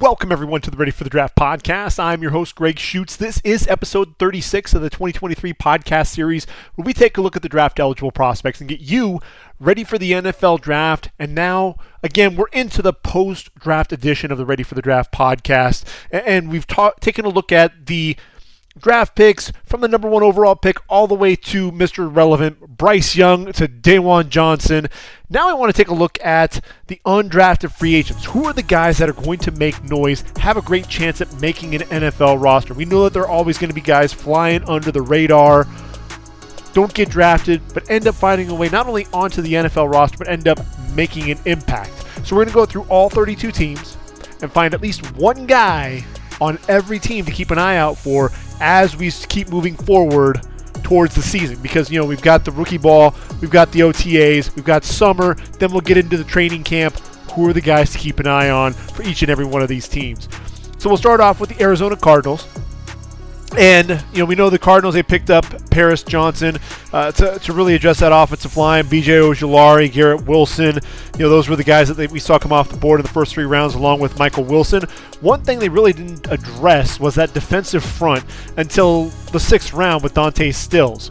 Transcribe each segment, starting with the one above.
Welcome, everyone, to the Ready for the Draft podcast. I'm your host, Gregg Schutze. This is episode 36 of the 2023 podcast series, where we take a look at the draft-eligible prospects and get you ready for the NFL draft. And now, again, we're into the post-draft edition of the Ready for the Draft podcast, and we've taken a look at the draft picks from the number one overall pick all the way to Mr. Relevant, Bryce Young to Dawan Johnson. Now I want to take a look at the undrafted free agents. Who are the guys that are going to make noise, have a great chance at making an NFL roster? We know that there are always going to be guys flying under the radar, don't get drafted, but end up finding a way not only onto the NFL roster, but end up making an impact. So we're going to go through all 32 teams and find at least one guy on every team to keep an eye out for as we keep moving forward towards the season, because we've got the rookie ball, we've got the OTAs, we've got summer, then we'll get into the training camp. Who are the guys to keep an eye on for each and every one of these teams? So we'll start off with the Arizona Cardinals. And, we know the Cardinals, they picked up Paris Johnson to really address that offensive line. B.J. Ojulari, Garrett Wilson, those were the guys that we saw come off the board in the first three rounds along with Michael Wilson. One thing they really didn't address was that defensive front until the sixth round with Dante Stills.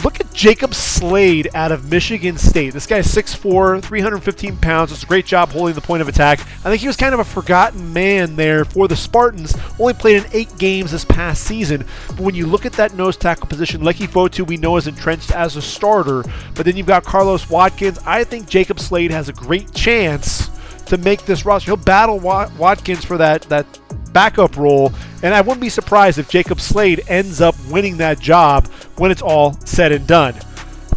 Look at Jacob Slade out of Michigan State. This guy's 6'4", 315 pounds. Does a great job holding the point of attack. I think he was kind of a forgotten man there for the Spartans. Only played in 8 games this past season. But when you look at that nose tackle position, Leki Fotu we know is entrenched as a starter. But then you've got Carlos Watkins. I think Jacob Slade has a great chance to make this roster. He'll battle Watkins for that backup role, and I wouldn't be surprised if Jacob Slade ends up winning that job when it's all said and done.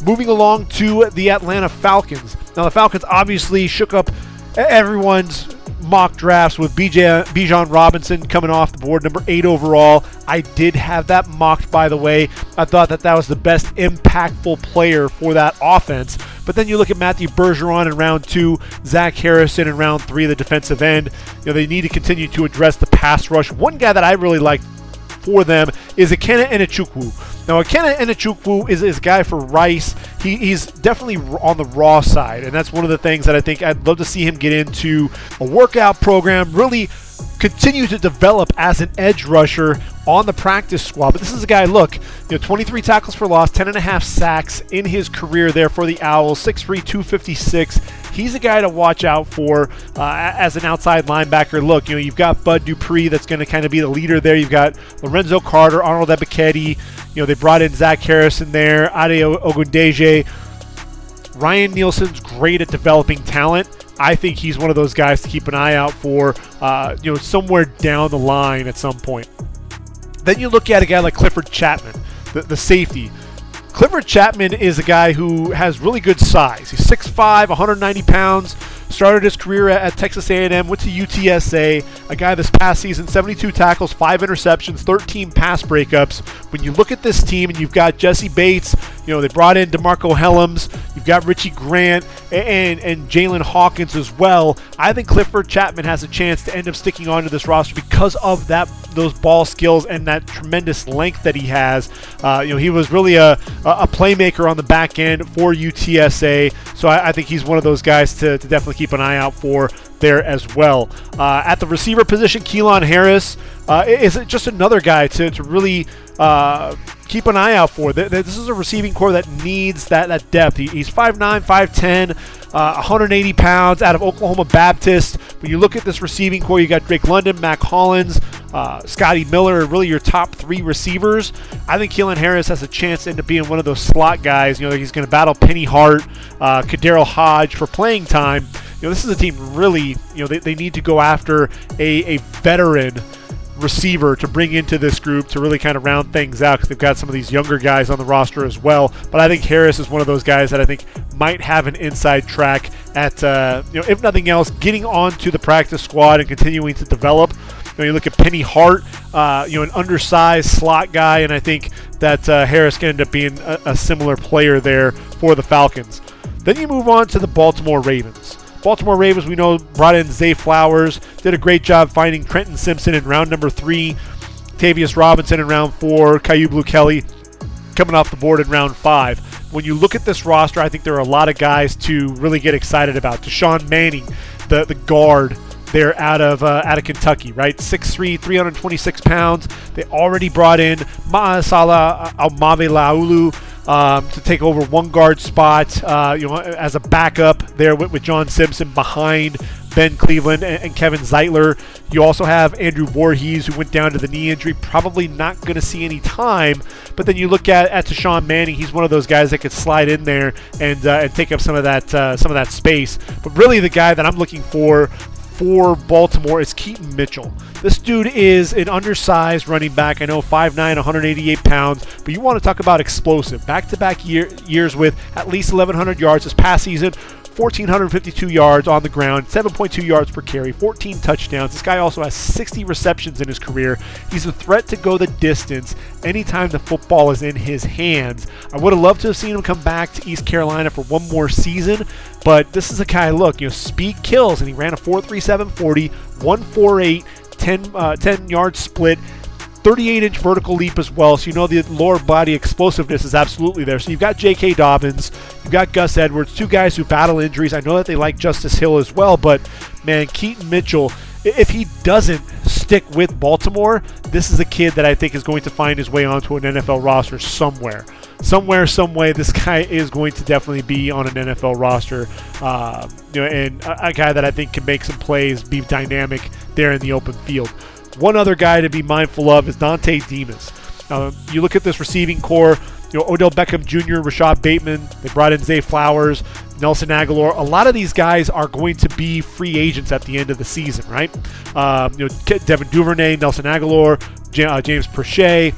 Moving along to the Atlanta Falcons. Now, the Falcons obviously shook up everyone's mock drafts with Bijan Robinson coming off the board, number 8 overall. I did have that mocked, by the way. I thought that was the best impactful player for that offense. But then you look at Matthew Bergeron in round 2, Zach Harrison in round 3, the defensive end. They need to continue to address the pass rush. One guy that I really like for them is Ikenna Enechukwu. Now, Ikenna Enechukwu is a guy for Rice. He's definitely on the raw side, and that's one of the things that I think I'd love to see him get into a workout program, really continue to develop as an edge rusher on the practice squad. But this is a guy, 23 tackles for loss, 10.5 sacks in his career there for the Owls, 6'3", 256. He's a guy to watch out for as an outside linebacker. You've got Bud Dupree that's going to kind of be the leader there. You've got Lorenzo Carter, Arnold Ebiketie. They brought in Zach Harrison there, Ade Ogundeji. Ryan Nielsen's great at developing talent. I think he's one of those guys to keep an eye out for, somewhere down the line at some point. Then you look at a guy like Clifford Chapman, the safety. Clifford Chapman is a guy who has really good size. He's 6'5", 190 pounds, started his career at Texas A&M, went to UTSA, a guy this past season, 72 tackles, 5 interceptions, 13 pass breakups. When you look at this team and you've got Jesse Bates, they brought in DeMarco Helms, you've got Richie Grant and Jalen Hawkins as well. I think Clifford Chapman has a chance to end up sticking onto this roster because of those ball skills and that tremendous length that he has. He was really a playmaker on the back end for UTSA, so I think he's one of those guys to definitely keep an eye out for there as well. At the receiver position, Keelan Harris is just another guy to really keep an eye out for. This is a receiving core that needs that depth. He's 5'9", 5'10", 180 pounds out of Oklahoma Baptist. When you look at this receiving core, you got Drake London, Mac Hollins, Scotty Miller, really your top 3 receivers. I think Keelan Harris has a chance to end up being one of those slot guys. He's going to battle Penny Hart, Kaderil Hodge for playing time. This is a team really, they need to go after a veteran receiver to bring into this group to really kind of round things out, because they've got some of these younger guys on the roster as well. But I think Harris is one of those guys that I think might have an inside track at, if nothing else, getting onto the practice squad and continuing to develop. You look at Penny Hart, an undersized slot guy, and I think that Harris can end up being a similar player there for the Falcons. Then you move on to the Baltimore Ravens. Baltimore Ravens, we know, brought in Zay Flowers, did a great job finding Trenton Simpson in round number 3, Tavius Robinson in round 4, Kyu Blue Kelly coming off the board in round 5. When you look at this roster, I think there are a lot of guys to really get excited about. Deshaun Manning, the guard They're out of Kentucky, right? 6'3", 326 pounds. They already brought in Ma'asala Almave-Laulu to take over one guard spot, as a backup there with John Simpson behind Ben Cleveland and Kevin Zeitler. You also have Andrew Voorhees, who went down to the knee injury, probably not going to see any time. But then you look at Tashawn Manning. He's one of those guys that could slide in there and take up some of that space. But really, the guy that I'm looking for Baltimore is Keaton Mitchell. This dude is an undersized running back. I know 5'9", 188 pounds, but you want to talk about explosive. Back-to-back years with at least 1,100 yards this past season, 1,452 yards on the ground, 7.2 yards per carry, 14 touchdowns. This guy also has 60 receptions in his career. He's a threat to go the distance anytime the football is in his hands. I would have loved to have seen him come back to East Carolina for one more season, but this is a guy, look, speed kills, and he ran a 4.37 40, 1.48, 10-yard split, 38-inch vertical leap as well, so the lower body explosiveness is absolutely there. So you've got J.K. Dobbins, you've got Gus Edwards, two guys who battle injuries. I know that they like Justice Hill as well, but man, Keaton Mitchell, if he doesn't stick with Baltimore, this is a kid that I think is going to find his way onto an NFL roster somewhere. Some way, this guy is going to definitely be on an NFL roster, and a guy that I think can make some plays, be dynamic there in the open field. One other guy to be mindful of is Dante Demas. You look at this receiving core, Odell Beckham Jr., Rashad Bateman, they brought in Zay Flowers, Nelson Aguilar. A lot of these guys are going to be free agents at the end of the season, right? Devin Duvernay, Nelson Aguilar, James Prochet,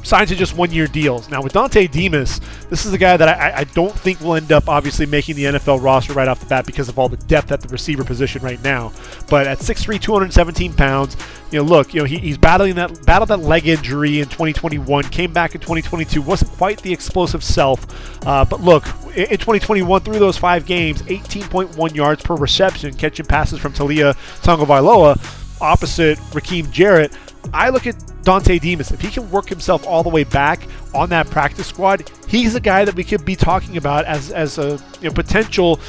signed to just one-year deals. Now with Dante Demas, this is a guy that I don't think will end up obviously making the NFL roster right off the bat because of all the depth at the receiver position right now. But at 6'3", 217 pounds, he's battled that leg injury in 2021, came back in 2022, wasn't quite the explosive self. But look, in 2021, through those 5 games, 18.1 yards per reception, catching passes from Talia Tagovailoa opposite Raheem Jarrett. I look at Dante Demas. If he can work himself all the way back on that practice squad, he's a guy that we could be talking about as a potential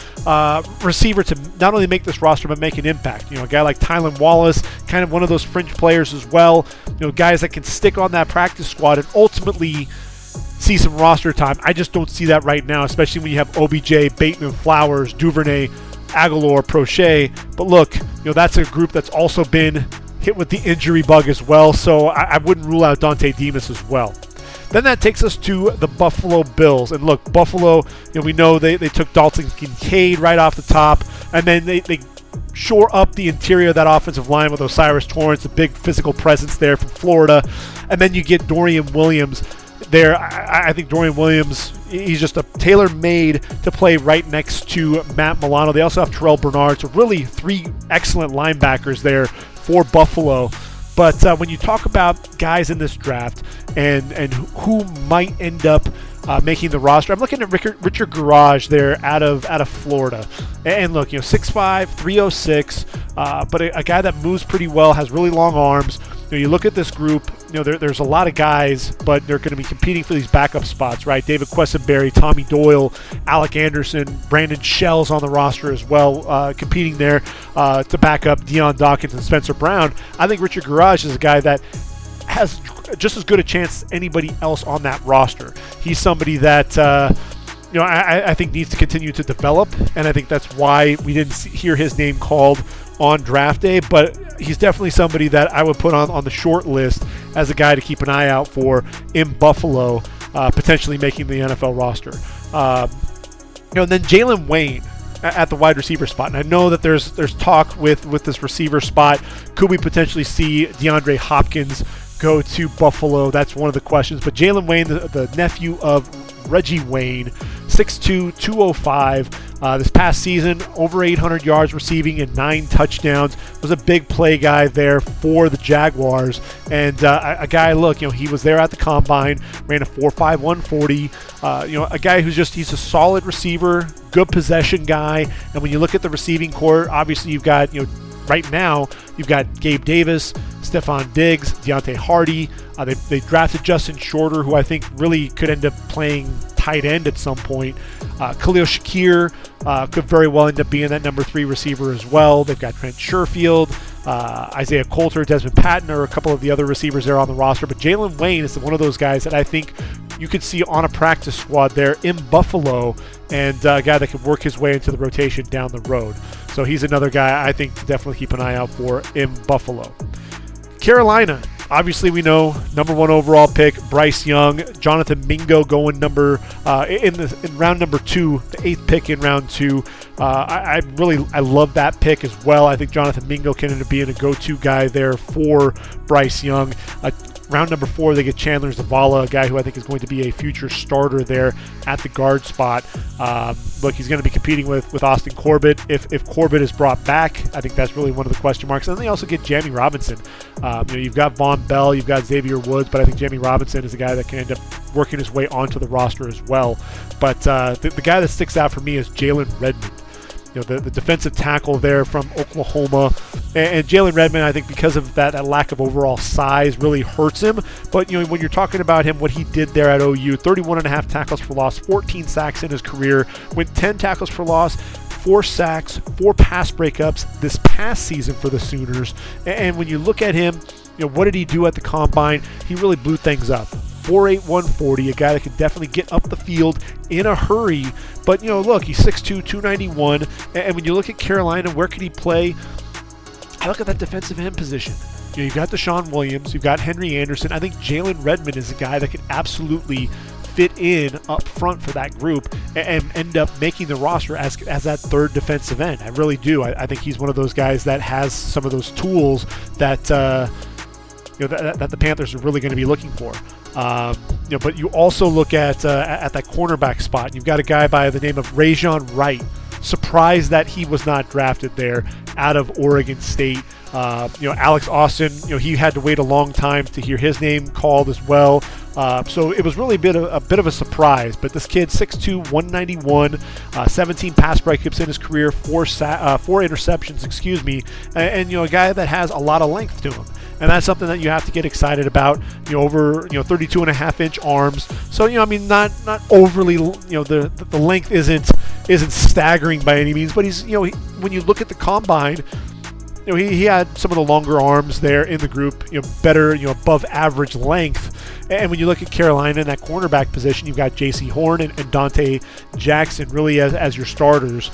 receiver to not only make this roster but make an impact. A guy like Tylan Wallace, kind of one of those fringe players as well. Guys that can stick on that practice squad and ultimately see some roster time. I just don't see that right now, especially when you have OBJ, Bateman, Flowers, Duvernay, Aguilar, Prochet. But look, that's a group that's also been hit with the injury bug as well, so I wouldn't rule out Dante Demas as well. Then that takes us to the Buffalo Bills. And look, Buffalo, we know they took Dalton Kincaid right off the top, and then they shore up the interior of that offensive line with Osiris Torrance, a big physical presence there from Florida. And then you get Dorian Williams there. I think Dorian Williams, he's just a tailor-made to play right next to Matt Milano. They also have Terrell Bernard, so really 3 excellent linebackers there for Buffalo. But when you talk about guys in this draft and who might end up making the roster, I'm looking at Richard Garage there out of Florida. And look, 6'5", 306, but a guy that moves pretty well, has really long arms. You look at this group, there's a lot of guys, but they're going to be competing for these backup spots, right? David Quessenberry, Tommy Doyle, Alec Anderson, Brandon Shell's on the roster as well, competing there to back up Deion Dawkins and Spencer Brown. I think Richard Garage is a guy that has just as good a chance as anybody else on that roster. He's somebody that I think needs to continue to develop, and I think that's why we didn't hear his name called on draft day, but he's definitely somebody that I would put on the short list as a guy to keep an eye out for in Buffalo, potentially making the NFL roster. And then Jalen Wayne at the wide receiver spot. And I know that there's talk with this receiver spot. Could we potentially see DeAndre Hopkins go to Buffalo? That's one of the questions. But Jalen Wayne, the nephew of Reggie Wayne, 6'2", 205. This past season, over 800 yards receiving and 9 touchdowns. Was a big play guy there for the Jaguars. And a guy, look, he was there at the combine, ran a 4.5 140. A guy he's a solid receiver, good possession guy. And when you look at the receiving core, obviously you've got, right now, you've got Gabe Davis, Stephon Diggs, Deontay Hardy. They drafted Justin Shorter, who I think really could end up playing tight end at some point. Khalil Shakir could very well end up being that number 3 receiver as well. They've got Trent Sherfield, Isaiah Coulter, Desmond Patton are a couple of the other receivers there on the roster. But Jalen Wayne is one of those guys that I think you could see on a practice squad there in Buffalo, and a guy that could work his way into the rotation down the road. So he's another guy I think to definitely keep an eye out for in Buffalo. Carolina, obviously we know number 1 overall pick Bryce Young, Jonathan Mingo going in round number 2, the 8th pick in round 2. I love that pick as well. I think Jonathan Mingo can end up being a go-to guy there for Bryce Young. Round number 4, they get Chandler Zavala, a guy who I think is going to be a future starter there at the guard spot. Look, he's going to be competing with Austin Corbett. If Corbett is brought back, I think that's really one of the question marks. And then they also get Jamie Robinson. You've got Von Bell, you've got Xavier Woods, but I think Jamie Robinson is a guy that can end up working his way onto the roster as well. But the guy that sticks out for me is Jalen Redmond. The defensive tackle there from Oklahoma. And Jalen Redmond, I think because of that lack of overall size really hurts him. But, when you're talking about him, what he did there at OU, 31.5 tackles for loss, 14 sacks in his career, went 10 tackles for loss, 4 sacks, 4 pass breakups this past season for the Sooners. And when you look at him, what did he do at the Combine? He really blew things up. 4'8", 140, a guy that can definitely get up the field in a hurry. But, look, he's 6'2", 291. And when you look at Carolina, where could he play? I look at that defensive end position. You've got Deshaun Williams. You've got Henry Anderson. I think Jalen Redmond is a guy that could absolutely fit in up front for that group and end up making the roster as that third defensive end. I really do. I think he's one of those guys that has some of those tools that that the Panthers are really going to be looking for. But you also look at that cornerback spot. You've got a guy by the name of Rezjohn Wright. Surprised that he was not drafted there out of Oregon State. Alex Austin, he had to wait a long time to hear his name called as well. So it was really a bit of a surprise. But this kid, 6'2", 191, 17 pass breakups in his career, 4 interceptions, and a guy that has a lot of length to him. And that's something that you have to get excited about. Over 32.5-inch arms. So not overly. The length isn't staggering by any means. But he's when you look at the Combine, he had some of the longer arms there in the group. Better above average length. And when you look at Carolina in that cornerback position, you've got J.C. Horn and Dante Jackson really as your starters.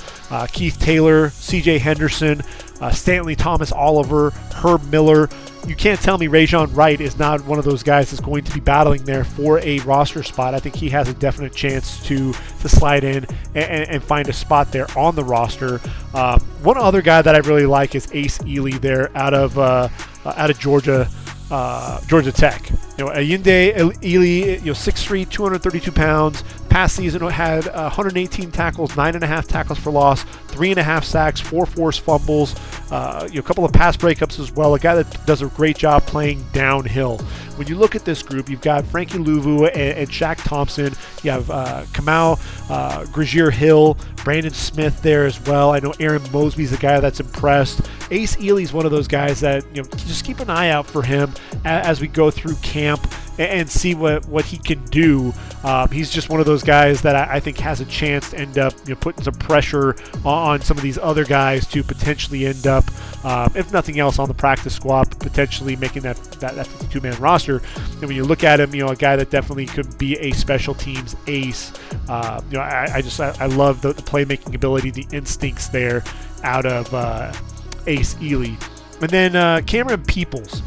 Keith Taylor, C.J. Henderson, Stanley Thomas Oliver, Herb Miller. You can't tell me Rezjohn Wright is not one of those guys that's going to be battling there for a roster spot. I think he has a definite chance to slide in and find a spot there on the roster. One other guy that I really like is Ace Ely there out of Georgia Tech. Ayinde Ely, 6'3", 232 pounds. Past season had 118 tackles, 9.5 tackles for loss, 3.5 sacks, 4 forced fumbles, a couple of pass breakups as well. A guy that does a great job playing downhill. When you look at this group, you've got Frankie Luvu and Shaq Thompson. You have Kamau Grazier Hill, Brandon Smith there as well. I know Aaron Mosby's the guy that's impressed. Ace Ely's one of those guys that just keep an eye out for him as we go through camp and see what he can do. He's just one of those guys that I think has a chance to end up putting some pressure on some of these other guys to potentially end up, if nothing else, on the practice squad, potentially making that 52-man roster. And when you look at him, a guy that definitely could be a special teams ace. I love the playmaking ability, the instincts there out of Ace Ely. And then Cameron Peoples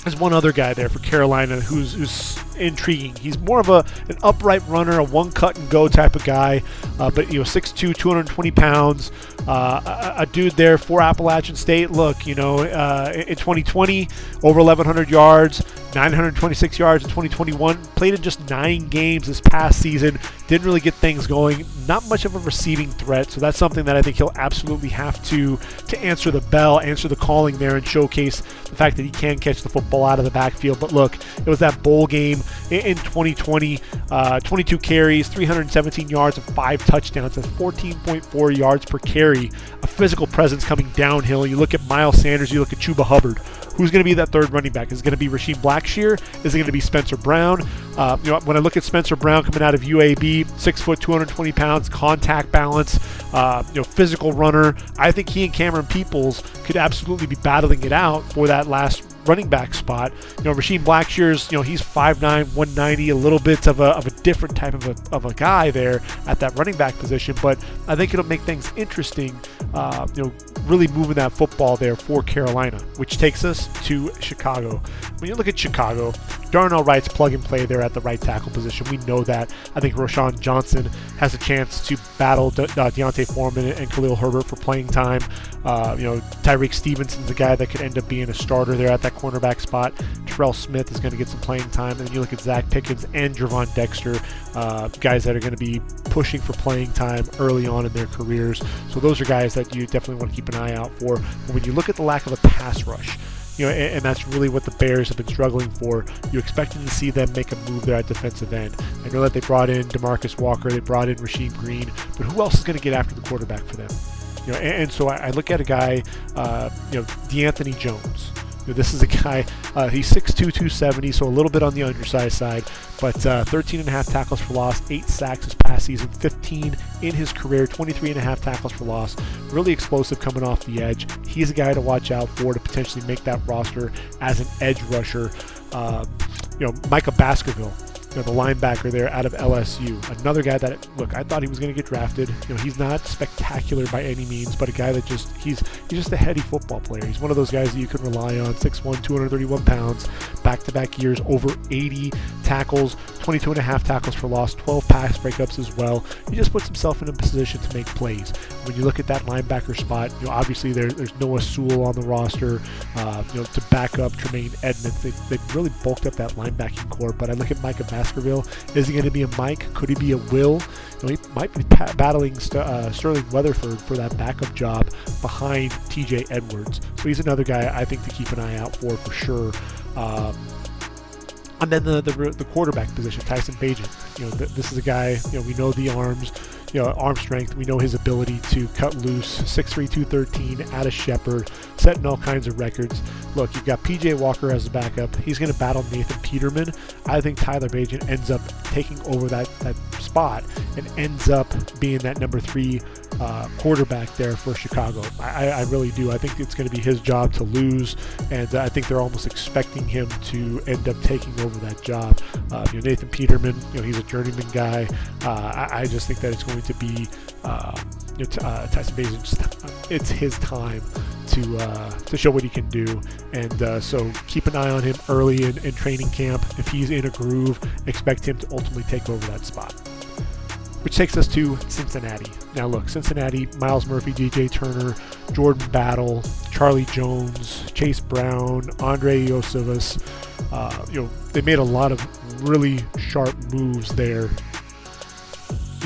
is one other guy there for Carolina who's intriguing. He's more of an upright runner, a one cut and go type of guy, but 6'2", 220 pounds, a dude there for Appalachian State. Look, in 2020, over 1,100 yards, 926 yards in 2021, played in just 9 games this past season, didn't really get things going, not much of a receiving threat, so that's something that I think he'll absolutely have to answer the bell, answer the calling there, and showcase the fact that he can catch the football out of the backfield. But look, it was that bowl game in 2020, 22 carries, 317 yards, and 5 touchdowns. That's 14.4 yards per carry. A physical presence coming downhill. You look at Miles Sanders, you look at Chuba Hubbard. who's going to be that third running back? Is it going to be Rasheem Blackshear? Is it going to be Spencer Brown? When I look at Spencer Brown coming out of UAB, 6 foot, 220 pounds, contact balance, physical runner, I think he and Cameron Peoples could absolutely be battling it out for that last running back spot. Rasheem Blackshear's, he's 5'9", 190, a little bit of a different type of a guy there at that running back position, but I think it'll make things interesting, really moving that football there for Carolina, which takes us to Chicago. When you look at Chicago, Darnell Wright's plug and play there at the right tackle position. We know that. I think Roschon Johnson has a chance to battle Deontay Foreman and Khalil Herbert for playing time. Tyreek Stevenson's a guy that could end up being a starter there at that cornerback spot. Terrell Smith is going to get some playing time. And then you look at Zach Pickens and Gervon Dexter, guys that are going to be pushing for playing time early on in their careers. So those are guys that you definitely want to keep an eye out for. But when you look at the lack of a pass rush, and that's really what the Bears have been struggling for. You expected to see them make a move there at defensive end. I know that they brought in DeMarcus Walker, they brought in Rasheem Green, but who else is going to get after the quarterback for them? And so I look at a guy, DeAnthony Jones. This is a guy, he's 6'2", 270, so a little bit on the undersized side, but 13 and a half tackles for loss, 8 sacks this past season, 15 in his career, 23 and a half tackles for loss. Really explosive coming off the edge. He's a guy to watch out for to potentially make that roster as an edge rusher. Micah Baskerville, the linebacker there out of LSU. Another guy that, look, I thought he was going to get drafted. He's not spectacular by any means, but a guy that he's just a heady football player. He's one of those guys that you can rely on. 6'1", 231 pounds, back-to-back years, over 80 tackles, 22 and a half tackles for loss, 12 pass breakups as well. He just puts himself in a position to make plays. When you look at that linebacker spot, obviously there's Noah Sewell on the roster, to back up Tremaine Edmonds. They've really bulked up that linebacking core, but I look at Micah Baskerville. Is he going to be a Mike? Could he be a Will? He might be battling Sterling Weatherford for that backup job behind TJ Edwards. So he's another guy I think to keep an eye out for sure. And then the quarterback position, Tyson Bagent. This is a guy, we know the arms, arm strength. We know his ability to cut loose, 6'3", 213 out of Shepherd, setting all kinds of records. Look, you've got PJ Walker as a backup. He's going to battle Nathan Peterman. I think Tyler Bagent ends up taking over that spot and ends up being that number 3 quarterback there for Chicago. I really do. I think it's going to be his job to lose, and I think they're almost expecting him to end up taking over that job. Nathan Peterman, he's a journeyman guy. I just think that it's going to be Tyson Bagent. It's his time to show what he can do, and so keep an eye on him early in training camp. If he's in a groove, expect him to ultimately take over that spot. Which takes us to Cincinnati. Now look, Cincinnati, Miles Murphy, DJ Turner, Jordan Battle, Charlie Jones, Chase Brown, Andre Iosivas. They made a lot of really sharp moves there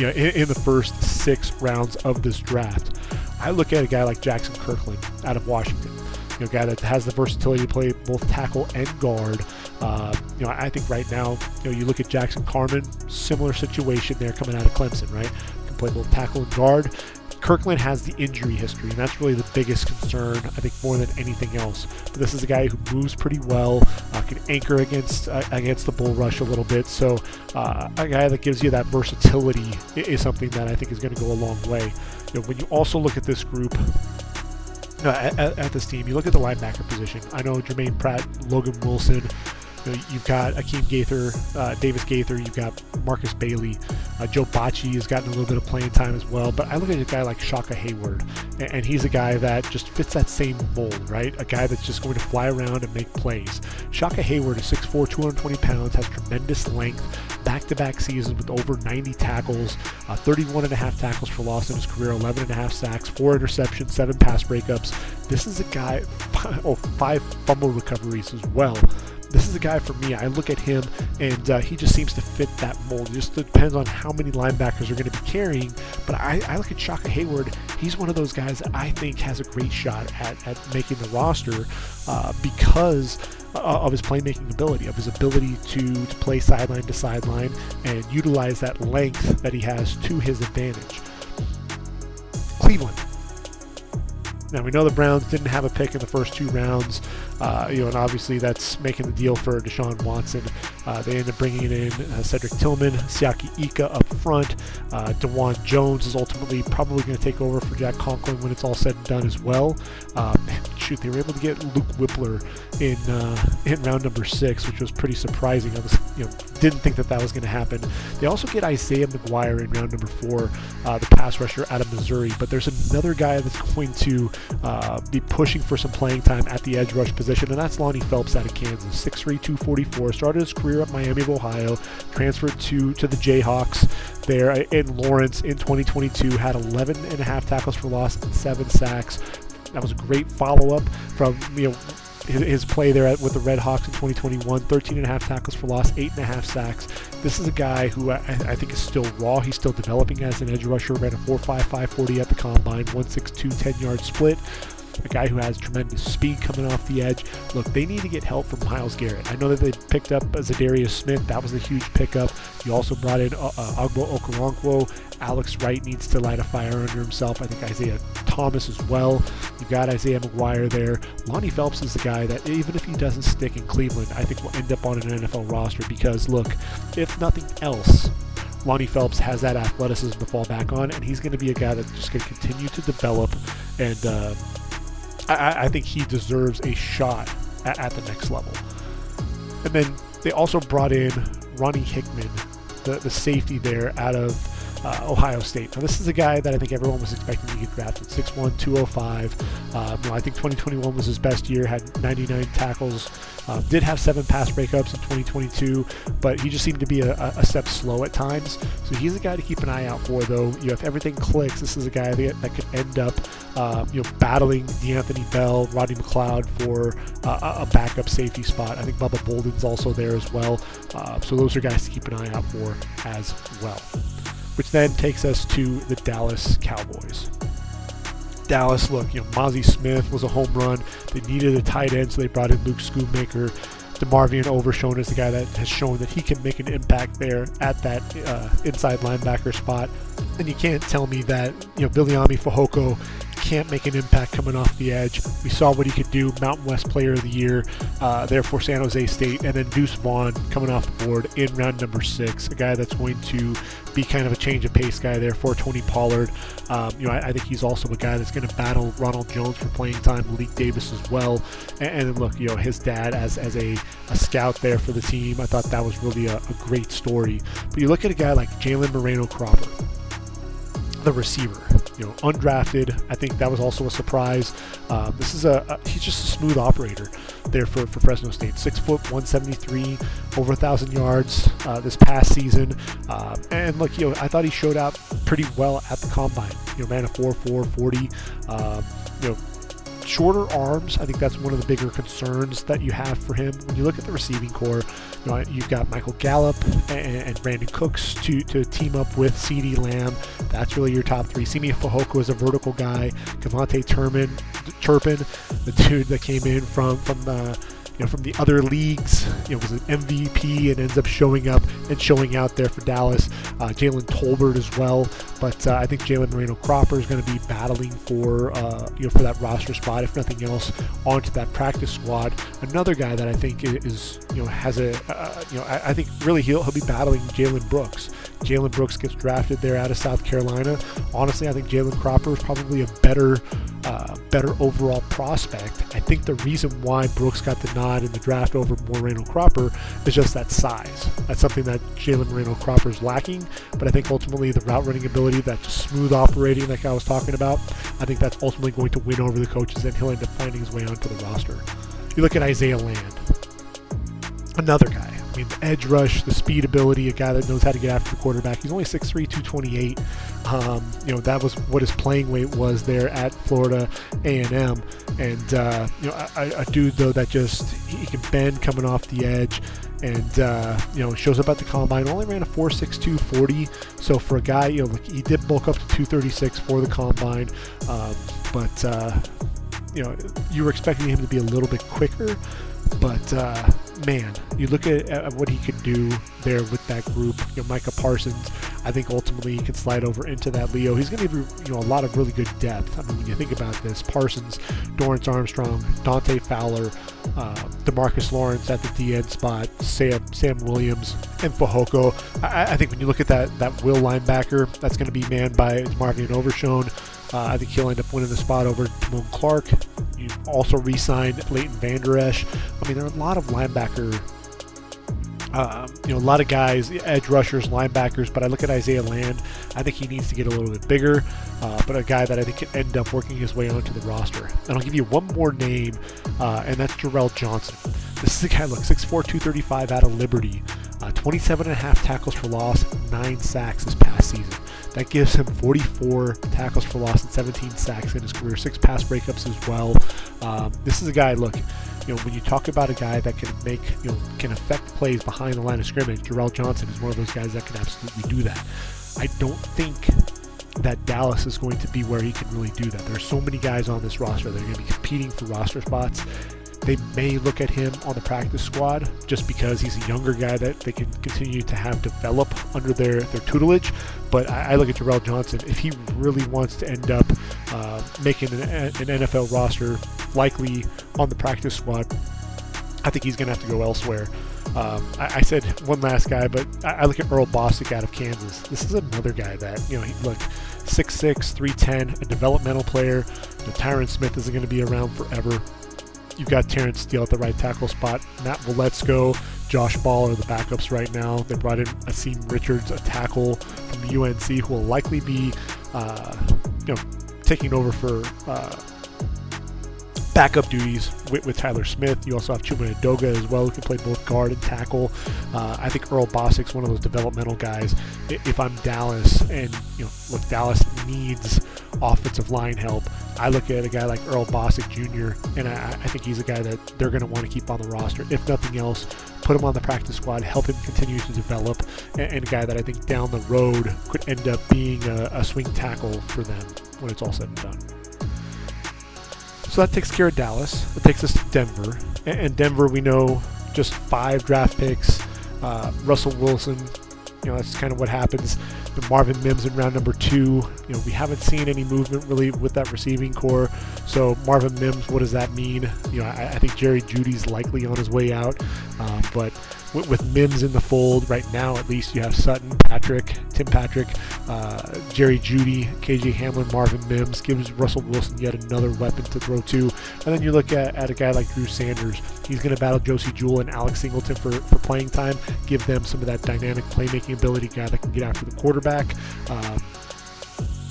in the first 6 rounds of this draft. I look at a guy like Jackson Kirkland out of Washington, a guy that has the versatility to play both tackle and guard. I think right now, you look at Jackson Carman, similar situation there coming out of Clemson, right? Can play both tackle and guard. Kirkland has the injury history, and that's really the biggest concern, I think, more than anything else. But this is a guy who moves pretty well, can anchor against the bull rush a little bit. So a guy that gives you that versatility is something that I think is going to go a long way. When you also look at this group, at this team, you look at the linebacker position. I know Jermaine Pratt, Logan Wilson. You've got Akeem Gaither, Davis Gaither. You've got Marcus Bailey. Joe Bocci has gotten a little bit of playing time as well. But I look at a guy like Shaka Heyward, and he's a guy that just fits that same mold, right? A guy that's just going to fly around and make plays. Shaka Heyward is 6'4", 220 pounds, has tremendous length, back-to-back seasons with over 90 tackles, 31 and a half tackles for loss in his career, 11 and a half sacks, 4 interceptions, 7 pass breakups. This is a guy, 5 fumble recoveries as well. This is a guy for me. I look at him, and he just seems to fit that mold. It just depends on how many linebackers are going to be carrying. But I look at Shaka Heyward. He's one of those guys that I think has a great shot at making the roster because of his playmaking ability, of his ability to play sideline to sideline and utilize that length that he has to his advantage. Cleveland. Now, we know the Browns didn't have a pick in the first 2 rounds, and obviously that's making the deal for Deshaun Watson. They ended up bringing in Cedric Tillman, Siaki Ika up front. DeJuan Jones is ultimately probably going to take over for Jack Conklin when it's all said and done as well. They were able to get Luke Whippler in round number 6, which was pretty surprising. I didn't think that was going to happen. They also get Isaiah McGuire in round number 4, the pass rusher out of Missouri. But there's another guy that's going to be pushing for some playing time at the edge rush position, and that's Lonnie Phelps out of Kansas. 6'3", 244, started his career at Miami of Ohio, transferred to the Jayhawks there in Lawrence in 2022, had 11.5 tackles for loss and 7 sacks. That was a great follow-up from his play there with the Red Hawks in 2021, 13.5 tackles for loss, 8.5 sacks. This is a guy who I think is still raw. He's still developing as an edge rusher. Ran a 4.5, 540 at the combine, 1.62, 10-yard split. A guy who has tremendous speed coming off the edge. Look, they need to get help from Myles Garrett. I know that they picked up Zadarius Smith. That was a huge pickup. You also brought in Agbo Okoronkwo. Alex Wright needs to light a fire under himself. I think Isaiah Thomas as well. You've got Isaiah McGuire there. Lonnie Phelps is the guy that, even if he doesn't stick in Cleveland, I think will end up on an NFL roster because, look, if nothing else, Lonnie Phelps has that athleticism to fall back on, and he's going to be a guy that's just going to continue to develop, and I think he deserves a shot at the next level. And then they also brought in Ronnie Hickman, the safety there out of Ohio State. Now, this is a guy that I think everyone was expecting to get drafted. 6'1", 205. I think 2021 was his best year, had 99 tackles. Did have 7 pass breakups in 2022, but he just seemed to be a step slow at times. So he's a guy to keep an eye out for, though. If everything clicks, this is a guy that could end up battling D'Anthony Bell, Rodney McLeod for a backup safety spot. I think Bubba Bolden's also there as well. So those are guys to keep an eye out for as well. Which then takes us to the Dallas Cowboys. Dallas, look, Mozzie Smith was a home run. They needed a tight end, so they brought in Luke Schoonmaker. DeMarvion Overshown is the guy that has shown that he can make an impact there at that inside linebacker spot. And you can't tell me that Viliami Fehoko can't make an impact coming off the edge. We saw what he could do, Mountain West Player of the Year there for San Jose State, and then Deuce Vaughn coming off the board in round number 6, a guy that's going to be kind of a change of pace guy there for Tony Pollard. I think he's also a guy that's going to battle Ronald Jones for playing time, Malik Davis as well. And look, his dad as a scout there for the team, I thought that was really a great story. But you look at a guy like Jalen Moreno-Cropper, the receiver, undrafted. I think that was also a surprise. This is he's just a smooth operator there for Fresno State. 6 foot, 173, over 1,000 yards this past season. And look, I thought he showed out pretty well at the combine. Ran a 4.4 40. Shorter arms, I think that's one of the bigger concerns that you have for him. When you look at the receiving core, you've got Michael Gallup and Brandon Cooks to team up with CeeDee Lamb. That's really your top 3. Simi Fehoko is a vertical guy. Kavontae Turpin, the dude that came in from the other leagues, was an MVP and ends up showing up and showing out there for Dallas. Jalen Tolbert as well, but I think Jalen Moreno-Cropper is going to be battling for for that roster spot, if nothing else, onto that practice squad. Another guy that I think is I think really he'll be battling Jalen Brooks. Jalen Brooks gets drafted there out of South Carolina. Honestly, I think Jalen Cropper is probably a better overall prospect. I think the reason why Brooks got the nod in the draft over Moreno-Cropper is just that size. That's something that Jalen Moreno-Cropper is lacking, but I think ultimately the route running ability, that smooth operating like I was talking about, I think that's ultimately going to win over the coaches, and he'll end up finding his way onto the roster. You look at Isaiah Land, another guy. The edge rush, the speed ability, a guy that knows how to get after the quarterback. He's only 6'3", 228. That was what his playing weight was there at Florida A&M. And, a dude, though, that he can bend coming off the edge and, shows up at the combine. Only ran a 4.62 40. So for a guy, he did bulk up to 236 for the combine. You were expecting him to be a little bit quicker. But, man, you look at what he could do there with that group. Micah Parsons, I think ultimately he can slide over into that Leo. He's going to give you a lot of really good depth. I mean, when you think about this, Parsons, Dorrance Armstrong, Dante Fowler, DeMarcus Lawrence at the DN spot, Sam Williams, and Fehoko. I think when you look at that will linebacker, that's going to be manned by Marvin Overshown. I think he'll end up winning the spot over Timon Clark. You also re-signed Leighton Vander Esch. I mean, there are a lot of linebacker, a lot of guys, edge rushers, linebackers, but I look at Isaiah Land. I think he needs to get a little bit bigger, but a guy that I think can end up working his way onto the roster. And I'll give you one more name, and that's Jarrell Johnson. This is a guy, look, 6'4", 235 out of Liberty, 27.5 tackles for loss, 9 sacks this past season. That gives him 44 tackles for loss and 17 sacks in his career, 6 pass breakups as well. This is a guy, look, when you talk about a guy that can make, can affect plays behind the line of scrimmage, Jarrell Johnson is one of those guys that can absolutely do that. I don't think that Dallas is going to be where he can really do that. There are so many guys on this roster that are going to be competing for roster spots. They may look at him on the practice squad just because he's a younger guy that they can continue to have develop under their tutelage. But I look at Jarrell Johnson. If he really wants to end up making an NFL roster, likely on the practice squad, I think he's going to have to go elsewhere. I said one last guy, but I look at Earl Bostic out of Kansas. This is another guy that, he look, 6'6", 310, a developmental player. Tyron Smith isn't going to be around forever. You've got Terrence Steele at the right tackle spot. Matt Waletzko, Josh Ball are the backups right now. They brought in Asim Richards, a tackle from UNC, who will likely be, taking over for backup duties with Tyler Smith. You also have Chuma Edoga as well, who can play both guard and tackle. I think Earl Bostic's one of those developmental guys. If I'm Dallas, and look, Dallas needs offensive line help, I look at a guy like Earl Bostic Jr., and I think he's a guy that they're going to want to keep on the roster. If nothing else, put him on the practice squad, help him continue to develop, and a guy that I think down the road could end up being a swing tackle for them when it's all said and done. So that takes care of Dallas. It takes us to Denver. And Denver, we know, just 5 draft picks. Russell Wilson, that's kind of what happens. Marvin Mims in round number 2. We haven't seen any movement really with that receiving core. So Marvin Mims, what does that mean? I think Jerry Jeudy's likely on his way out. But with Mims in the fold right now, at least you have Sutton, Tim Patrick, Jerry Jeudy, KJ Hamlin, Marvin Mims gives Russell Wilson yet another weapon to throw to. And then you look at a guy like Drew Sanders. He's going to battle Josie Jewell and Alex Singleton for playing time, give them some of that dynamic playmaking ability, guy that can get after the quarterback.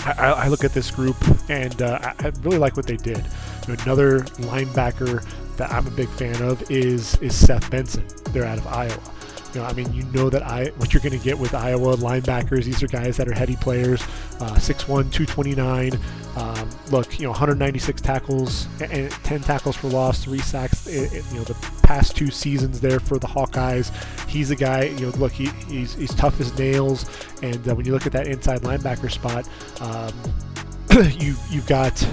I look at this group, and I really like what they did. Another linebacker that I'm a big fan of is Seth Benson. They're out of Iowa. That what you're going to get with Iowa linebackers. These are guys that are heady players, 6'1", 229. 196 tackles and 10 tackles for loss, 3 sacks. The past 2 seasons there for the Hawkeyes. He's a guy. He's tough as nails. And when you look at that inside linebacker spot, you've got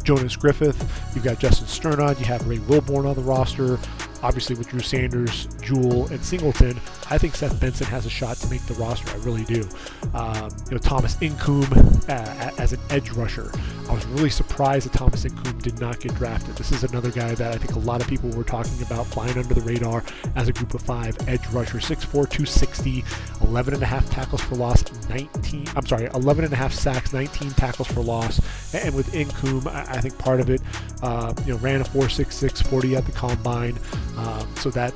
Jonas Griffith, you've got Justin Sternod, you have Ray Wilborn on the roster. Obviously, with Drew Sanders, Jewell, and Singleton, I think Seth Benson has a shot to make the roster. I really do. Thomas Incoom as an edge rusher. I was really surprised that Thomas Incoom did not get drafted. This is another guy that I think a lot of people were talking about flying under the radar as a group of 5 edge rusher. 6'4", 260, 11.5 tackles for loss, 11.5 sacks, 19 tackles for loss. And with Incoom, I think part of it, ran a 4.66 40 at the combine. So that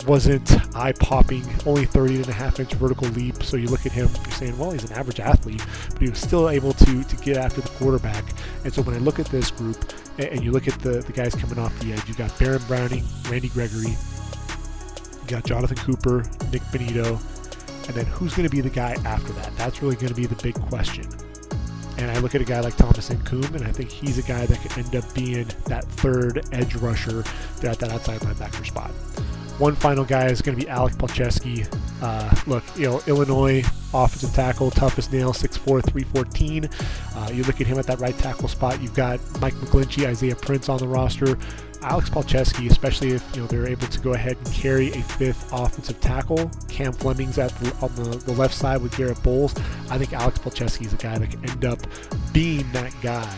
wasn't eye-popping, only 30.5-inch vertical leap. So you look at him, you're saying, well, he's an average athlete, but he was still able to get after the quarterback. And so when I look at this group, and you look at the guys coming off the edge, you got Baron Browning, Randy Gregory, you got Jonathan Cooper, Nick Benito, and then who's going to be the guy after that? That's really going to be the big question. And I look at a guy like Thomas Incoom, and I think he's a guy that could end up being that 3rd edge rusher at that outside linebacker spot. One final guy is going to be Alec Palczewski. Illinois offensive tackle, tough as nails, 6'4", 314. You look at him at that right tackle spot. You've got Mike McGlinchey, Isaiah Prince on the roster. Alex Palczewski, especially if they're able to go ahead and carry a fifth offensive tackle. Cam Fleming's on the left side with Garrett Bowles. I think Alex Palczewski is a guy that can end up being that guy.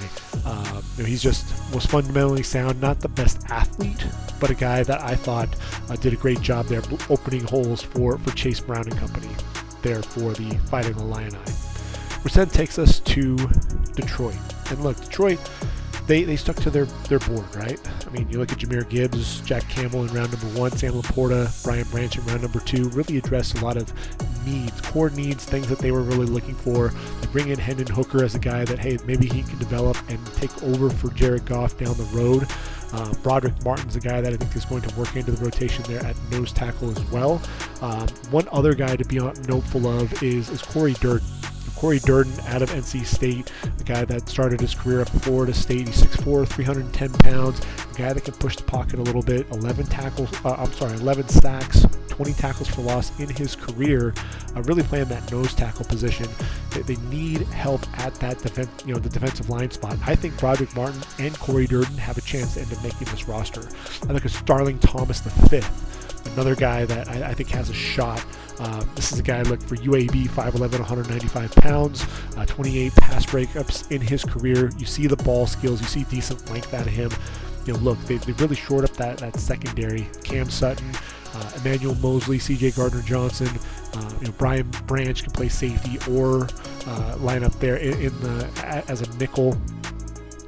He's just was fundamentally sound, not the best athlete, but a guy that I thought did a great job there opening holes for Chase Brown and company there for the Fighting Illini. Which then takes us to Detroit. And look, Detroit, they stuck to their board, right? I mean, you look at Jahmyr Gibbs, Jack Campbell in round number 1, Sam Laporta, Brian Branch in round number 2, really addressed a lot of needs, core needs, things that they were really looking for. They bring in Hendon Hooker as a guy that, hey, maybe he can develop and take over for Jared Goff down the road. Broderick Martin's a guy that I think is going to work into the rotation there at nose tackle as well. One other guy to be noteful of is Corey Durden. Corey Durden out of NC State, the guy that started his career at Florida State. He's 6'4", 310 pounds, a guy that can push the pocket a little bit. 11 sacks, 20 tackles for loss in his career. Really playing that nose tackle position. They need help at that the defensive line spot. I think Broderick Martin and Corey Durden have a chance to end up making this roster. I think it's Starling Thomas V, another guy that I think has a shot. This is a guy, look, for UAB, 5'11", 195 pounds, 28 pass breakups in his career. You see the ball skills. You see decent length out of him. Look, they really shored up that secondary. Cam Sutton, Emmanuel Mosley, C.J. Gardner-Johnson, Brian Branch can play safety or line up there as a nickel.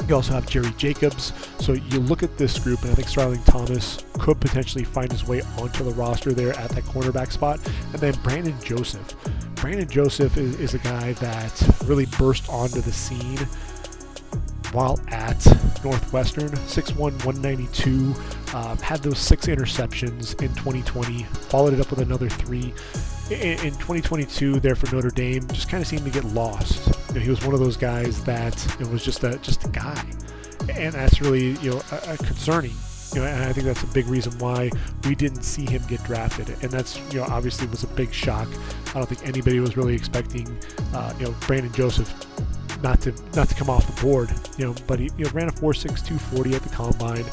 You also have Jerry Jacobs. So you look at this group, and I think Starling Thomas could potentially find his way onto the roster there at that cornerback spot. And then Brandon Joseph. Brandon Joseph is a guy that really burst onto the scene while at Northwestern. 6'1", 192. Had those 6 interceptions in 2020. Followed it up with another 3. In 2022 there for Notre Dame, just kind of seemed to get lost. He was one of those guys that was just a guy, and that's really concerning. And I think that's a big reason why we didn't see him get drafted, and that's obviously was a big shock. I don't think anybody was really expecting Brandon Joseph not to come off the board, but he ran a 4.6 240 at the combine.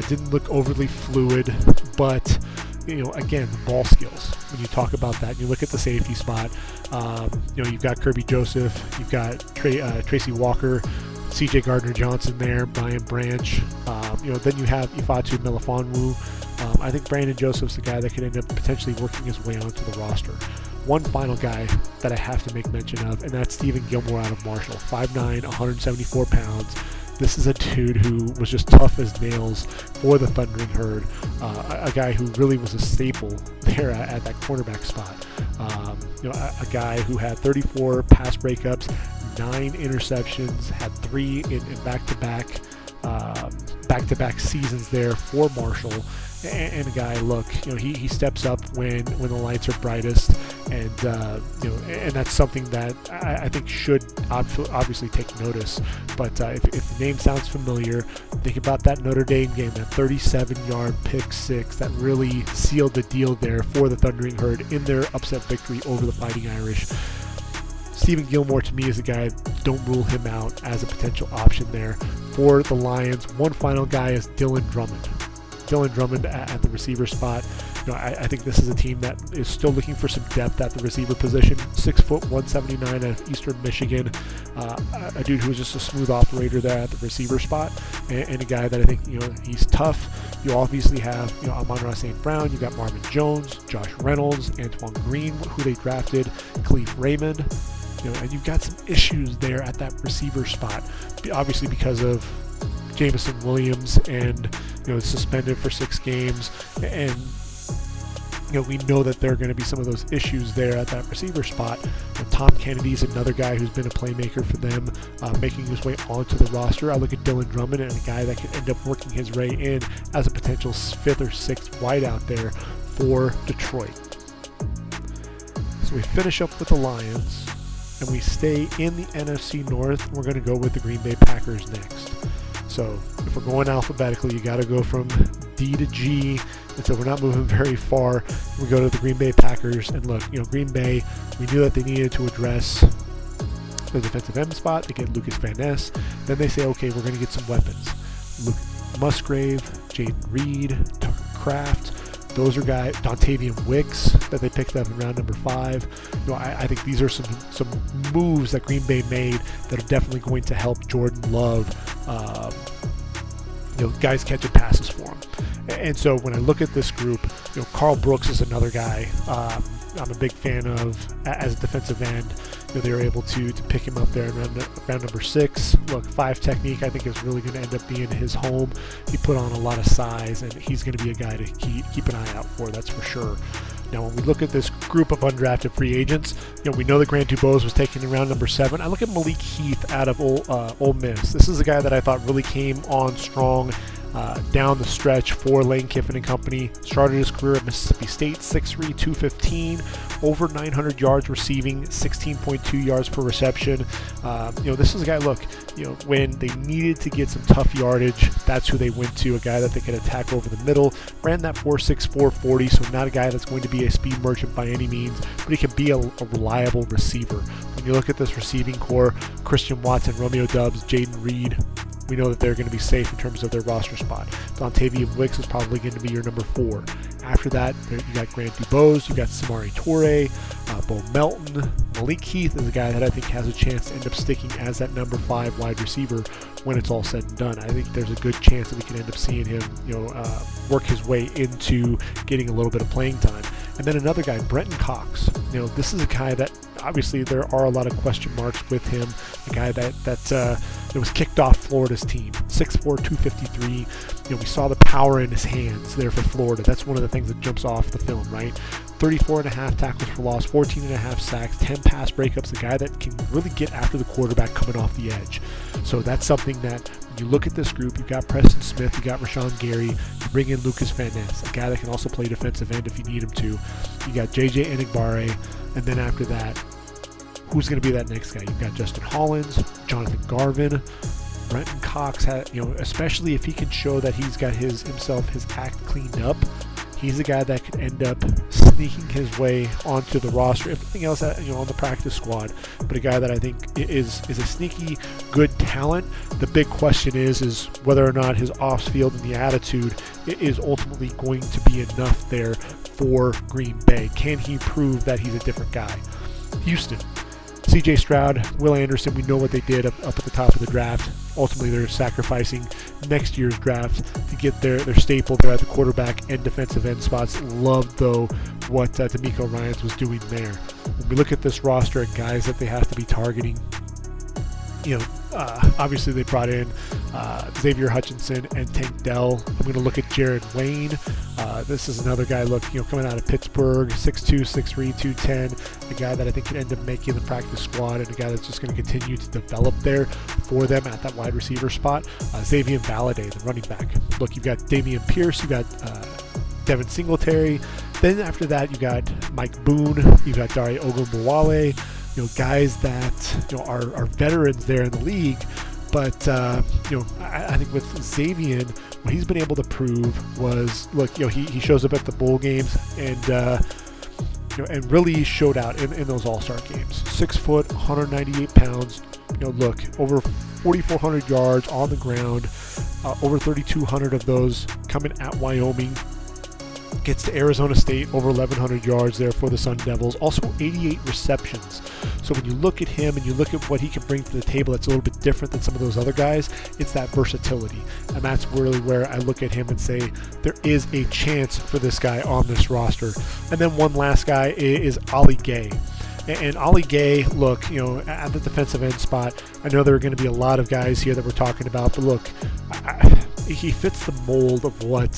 Didn't look overly fluid, but again, the ball skills. When you talk about that, you look at the safety spot. You've got Kirby Joseph, you've got Tracy Walker, C.J. Gardner-Johnson there, Brian Branch. Then you have Ifeatu Melifonwu. I think Brandon Joseph's the guy that could end up potentially working his way onto the roster. One final guy that I have to make mention of, and that's Stephen Gilmore out of Marshall. 5'9", 174 pounds. This is a dude who was just tough as nails for the Thundering Herd. A guy who really was a staple there at that cornerback spot. A guy who had 34 pass breakups, 9 interceptions, had 3 in back-to-back seasons there for Marshall. And a guy, look, he steps up when the lights are brightest, and and that's something that I think should obviously take notice. But if the name sounds familiar, think about that Notre Dame game, that 37-yard pick 6 that really sealed the deal there for the Thundering Herd in their upset victory over the Fighting Irish. Stephen Gilmore, to me, is a guy, don't rule him out as a potential option there for the Lions. One final guy is Dylan Drummond. Dylan Drummond at the receiver spot. I think this is a team that is still looking for some depth at the receiver position. 6', 179 out of Eastern Michigan. A dude who is just a smooth operator there at the receiver spot, and a guy that I think he's tough. You obviously have Amon-Ra St. Brown. You got Marvin Jones, Josh Reynolds, Antoine Green, who they drafted, Khalif Raymond. And you've got some issues there at that receiver spot, obviously because of Jameson Williams and suspended for 6 games, and we know that there are going to be some of those issues there at that receiver spot. Tom Kennedy's another guy who's been a playmaker for them, making his way onto the roster. I look at Dylan Drummond and a guy that could end up working his way in as a potential 5th or 6th wideout there for Detroit. So we finish up with the Lions, and we stay in the NFC North. We're going to go with the Green Bay Packers next. So if we're going alphabetically, you got to go from D to G, and so we're not moving very far. We go to the Green Bay Packers, and look, Green Bay, we knew that they needed to address the defensive end spot. They get Lucas Van Ness. Then they say, okay, we're going to get some weapons. Luke Musgrave, Jaden Reed, Tucker Kraft. Those are guys, Dontavian Wicks, that they picked up in round number 5. I think these are some moves that Green Bay made that are definitely going to help Jordan Love, guys catching passes for him. And so when I look at this group, Carl Brooks is another guy I'm a big fan of as a defensive end. They were able to pick him up there in round number 6. Look, 5 technique I think is really going to end up being his home. He put on a lot of size, and he's going to be a guy to keep an eye out for, that's for sure. Now, when we look at this group of undrafted free agents, we know that Grant Dubose was taken in round number 7. I look at Malik Heath out of Ole Miss. This is a guy that I thought really came on strong down the stretch for Lane Kiffin and company. Started his career at Mississippi State, 6'3", 215, over 900 yards receiving, 16.2 yards per reception. This is a guy, look, when they needed to get some tough yardage, that's who they went to, a guy that they could attack over the middle. Ran that 4.6, 4.40, so not a guy that's going to be a speed merchant by any means, but he can be a reliable receiver. When you look at this receiving core, Christian Watson, Romeo Doubs, Jaden Reed, we know that they're going to be safe in terms of their roster spot. Dontavian Wicks is probably going to be your number 4. After that, you got Grant Dubose, you got Samori Toure, Bo Melton. Malik Heath is a guy that I think has a chance to end up sticking as that number 5 wide receiver when it's all said and done. I think there's a good chance that we can end up seeing him, work his way into getting a little bit of playing time. And then another guy, Brenton Cox. This is a guy that obviously there are a lot of question marks with him. A guy that was kicked off Florida's team, 6'4", 253. We saw the power in his hands there for Florida. That's one of the things that jumps off the film, right? 34.5 tackles for loss, 14.5 sacks, 10 pass breakups, a guy that can really get after the quarterback coming off the edge. So that's something that when you look at this group, you've got Preston Smith, you got Rashawn Gary, you bring in Lucas Van Ness, a guy that can also play defensive end if you need him to. You got JJ Enigbare, and then after that, who's going to be that next guy? You've got Justin Hollins, Jonathan Garvin, Brenton Cox, especially if he can show that he's got his act cleaned up. He's a guy that could end up sneaking his way onto the roster. Everything else, on the practice squad, but a guy that I think is a sneaky good talent. The big question is whether or not his off-field and the attitude is ultimately going to be enough there for Green Bay. Can he prove that he's a different guy? Houston. C.J. Stroud, Will Anderson, we know what they did up at the top of the draft. Ultimately, they're sacrificing next year's draft to get their staple there at the quarterback and defensive end spots. Loved, though, what DeMeco Ryans was doing there. When we look at this roster and guys that they have to be targeting, obviously they brought in Xavier Hutchinson and Tank Dell. I'm going to look at Jared Wayne. This is another guy, coming out of Pittsburgh, 6'2", 6'3", 210, a guy that I think can end up making the practice squad and a guy that's just going to continue to develop there for them at that wide receiver spot. Xavier Valladay, the running back. Look, you've got Dameon Pierce, you've got Devin Singletary. Then after that, you got Mike Boone, you've got Dare Ogunbowale, guys that are veterans there in the league. But I think with Xavier, what he's been able to prove was, he shows up at the bowl games and really showed out in those All-Star games. 6 foot, 198 pounds. Over 4,400 yards on the ground, over 3,200 of those coming at Wyoming. Gets to Arizona State, over 1,100 yards there for the Sun Devils. Also 88 receptions. So when you look at him and you look at what he can bring to the table, that's a little bit different than some of those other guys. It's that versatility. And that's really where I look at him and say there is a chance for this guy on this roster. And then one last guy is Ali Gay. And Ali Gay, at the defensive end spot, I know there are going to be a lot of guys here that we're talking about, but he fits the mold of what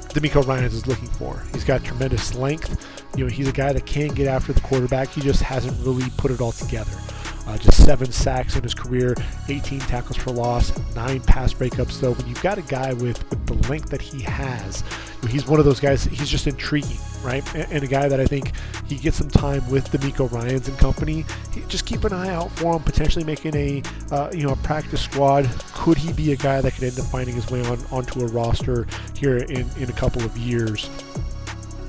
DeMeco Ryans is looking for. He's got tremendous length. He's a guy that can get after the quarterback. He just hasn't really put it all together. Just 7 sacks in his career, 18 tackles for loss, 9 pass breakups. Though, when you've got a guy with the length that he has, he's one of those guys. He's just intriguing, right? And a guy that I think he gets some time with DeMeco Ryans and company. Just keep an eye out for him, potentially making a practice squad could he be a guy that could end up finding his way onto a roster here in a couple of years?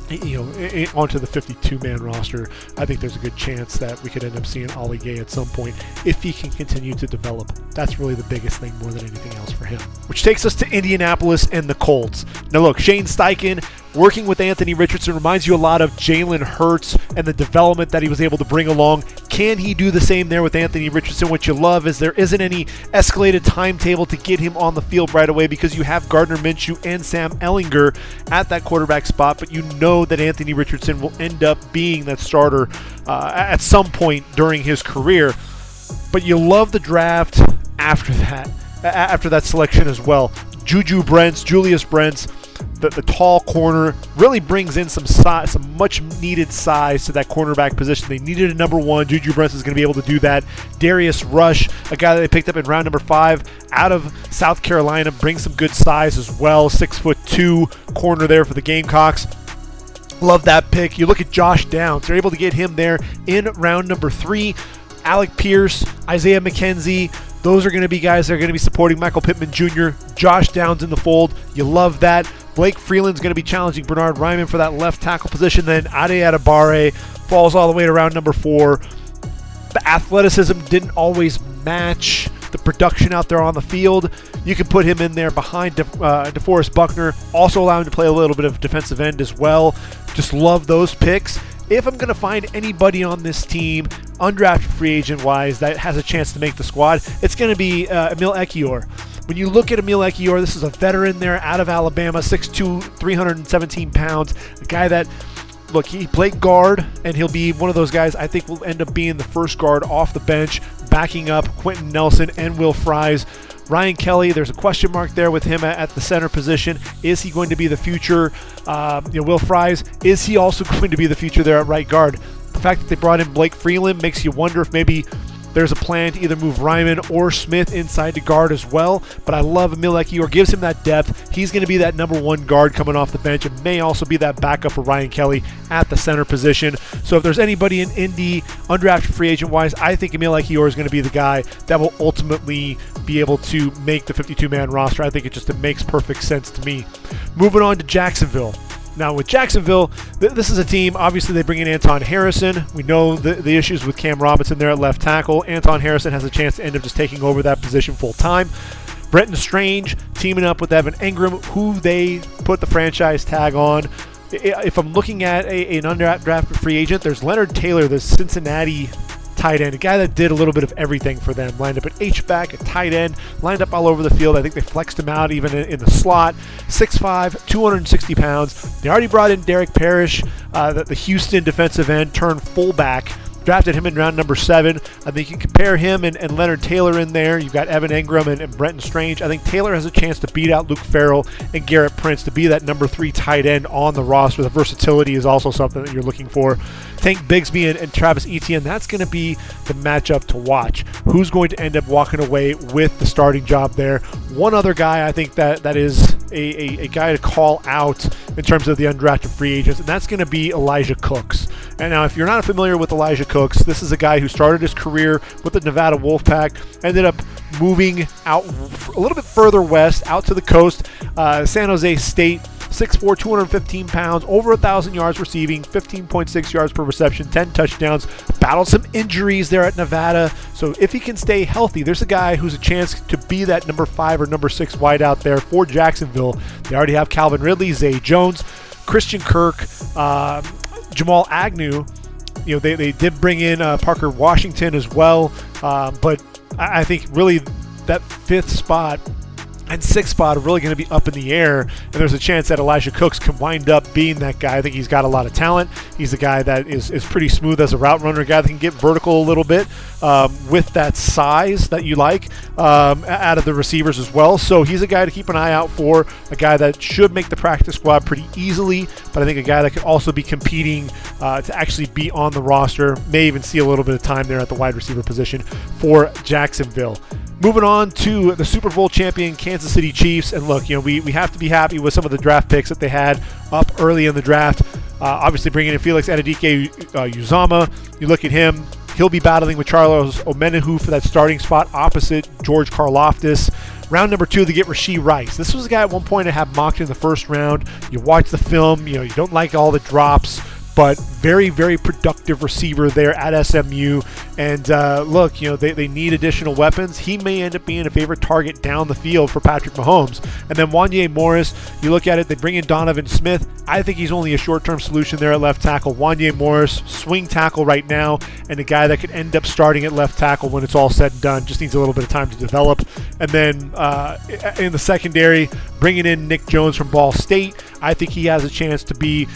Onto the 52-man roster. I think there's a good chance that we could end up seeing Ollie Gay at some point if he can continue to develop. That's really the biggest thing more than anything else for him. Which takes us to Indianapolis and the Colts. Now look, Shane Steichen working with Anthony Richardson reminds you a lot of Jalen Hurts and the development that he was able to bring along. Can he do the same there with Anthony Richardson? What you love is there isn't any escalated timetable to get him on the field right away because you have Gardner Minshew and Sam Ehlinger at that quarterback spot, but you know that Anthony Richardson will end up being that starter at some point during his career. But you love the draft after that selection as well. Julius Brents, the tall corner, really brings in some size, some much needed size to that cornerback position. They needed a number one. Juju Brents is going to be able to do that. Darius Rush, a guy that they picked up in round number 5 out of South Carolina, brings some good size as well. 6'2" corner there for the Gamecocks. Love that pick. You look at Josh Downs. They're able to get him there in round number 3. Alec Pierce, Isaiah McKenzie, those are going to be guys that are going to be supporting Michael Pittman Jr. Josh Downs in the fold. You love that. Blake Freeland's going to be challenging Bernard Ryman for that left tackle position. Then Ade Adebare falls all the way to round number 4. The athleticism didn't always match the production out there on the field. You can put him in there behind DeForest Buckner, also allow him to play a little bit of defensive end as well. Just love those picks. If I'm going to find anybody on this team, undrafted free agent-wise, that has a chance to make the squad, it's going to be Emil Ekiyor. When you look at Emil Ekiyor, this is a veteran there out of Alabama, 6'2", 317 pounds, a guy that, look, he played guard, and he'll be one of those guys I think will end up being the first guard off the bench, backing up Quentin Nelson and Will Fries. Ryan Kelly, there's a question mark there with him at the center position. Is he going to be the future? Will Fries, is he also going to be the future there at right guard? The fact that they brought in Blake Freeland makes you wonder if maybe there's a plan to either move Ryman or Smith inside to guard as well. But I love Emil Ekiyor, gives him that depth. He's going to be that number 1 guard coming off the bench and may also be that backup for Ryan Kelly at the center position. So if there's anybody in Indy, undrafted free agent-wise, I think Emil Ekiyor is going to be the guy that will ultimately be able to make the 52-man roster. I think it makes perfect sense to me. Moving on to Jacksonville. Now with Jacksonville, this is a team, obviously they bring in Anton Harrison. We know the issues with Cam Robinson there at left tackle. Anton Harrison has a chance to end up just taking over that position full time. Brenton Strange teaming up with Evan Engram, who they put the franchise tag on. If I'm looking at an undrafted free agent, there's Leonard Taylor, the Cincinnati tight end, a guy that did a little bit of everything for them. Lined up at H-back, at tight end, lined up all over the field. I think they flexed him out even in the slot. 6'5", 260 pounds. They already brought in Derek Parrish, the Houston defensive end turned fullback. Drafted him in round number 7. I think you can compare him and Leonard Taylor in there. You've got Evan Engram and Brenton Strange. I think Taylor has a chance to beat out Luke Farrell and Garrett Prince to be that number 3 tight end on the roster. The versatility is also something that you're looking for. Tank Bigsby and Travis Etienne, that's going to be the matchup to watch. Who's going to end up walking away with the starting job there? One other guy I think that is a guy to call out in terms of the undrafted free agents, and that's going to be Elijah Cooks. And now if you're not familiar with Elijah Cooks, this is a guy who started his career with the Nevada Wolfpack, ended up moving out a little bit further west, out to the coast, San Jose State. 6'4", 215 pounds, over 1,000 yards receiving, 15.6 yards per reception, 10 touchdowns. Battled some injuries there at Nevada. So if he can stay healthy, there's a guy who's a chance to be that number 5 or number 6 wide out there for Jacksonville. They already have Calvin Ridley, Zay Jones, Christian Kirk, Jamal Agnew. They did bring in Parker Washington as well. But I think really that 5th spot and 6th spot are really going to be up in the air, and there's a chance that Elijah Cooks can wind up being that guy. I think he's got a lot of talent. He's a guy that is pretty smooth as a route runner, a guy that can get vertical a little bit with that size that you like out of the receivers as well. So he's a guy to keep an eye out for, a guy that should make the practice squad pretty easily, but I think a guy that could also be competing to actually be on the roster, may even see a little bit of time there at the wide receiver position for Jacksonville. Moving on to the Super Bowl champion Kansas City Chiefs, and look, we have to be happy with some of the draft picks that they had up early in the draft. Obviously bringing in Felix Adedike Uzama. You look at him, he'll be battling with Charles Omenihu for that starting spot opposite George Karlaftis. Round number 2, they get Rezjohn Wright. This was a guy at one point I had mocked in the first round. You watch the film, you don't like all the drops, but very, very productive receiver there at SMU. And look, they need additional weapons. He may end up being a favorite target down the field for Patrick Mahomes. And then Wanya Morris, you look at it, they bring in Donovan Smith. I think he's only a short-term solution there at left tackle. Wanya Morris, swing tackle right now, and a guy that could end up starting at left tackle when it's all said and done. Just needs a little bit of time to develop. And then in the secondary, bringing in Nick Jones from Ball State. I think he has a chance to be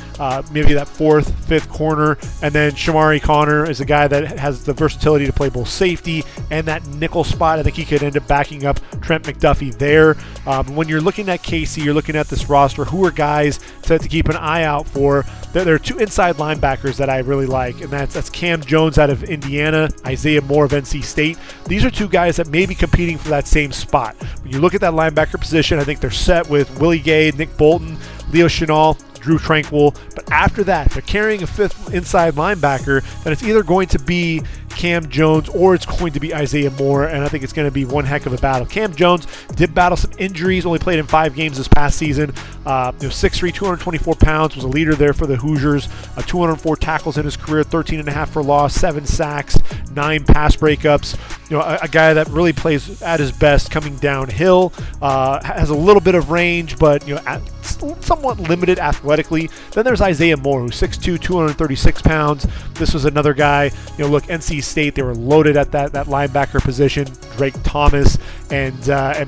maybe that 4th, 5th corner. And then Shamari Connor is a guy that has the versatility to play both safety and that nickel spot. I think he could end up backing up Trent McDuffie there. When you're looking at Casey, you're looking at this roster. Who are guys to keep an eye out for? There are 2 inside linebackers that I really like, and that's Cam Jones out of Indiana, Isaiah Moore of NC State. These are 2 guys that may be competing for that same spot. When you look at that linebacker position, I think they're set with Willie Gay, Nick Bolton, Leo Chenal, Drew Tranquil. But after that, they're carrying a 5th inside linebacker, and it's either going to be Cam Jones or it's going to be Isaiah Moore, and I think it's going to be one heck of a battle. Cam Jones did battle some injuries, only played in 5 games this past season. 6'3", 224 pounds, was a leader there for the Hoosiers. 204 tackles in his career, 13.5 for loss, 7 sacks, 9 pass breakups. A guy that really plays at his best coming downhill, has a little bit of range, but somewhat limited athletically. Then there's Isaiah Moore, who's 6'2", 236 pounds. This was another guy. Look, NC State, they were loaded at that linebacker position. Drake Thomas and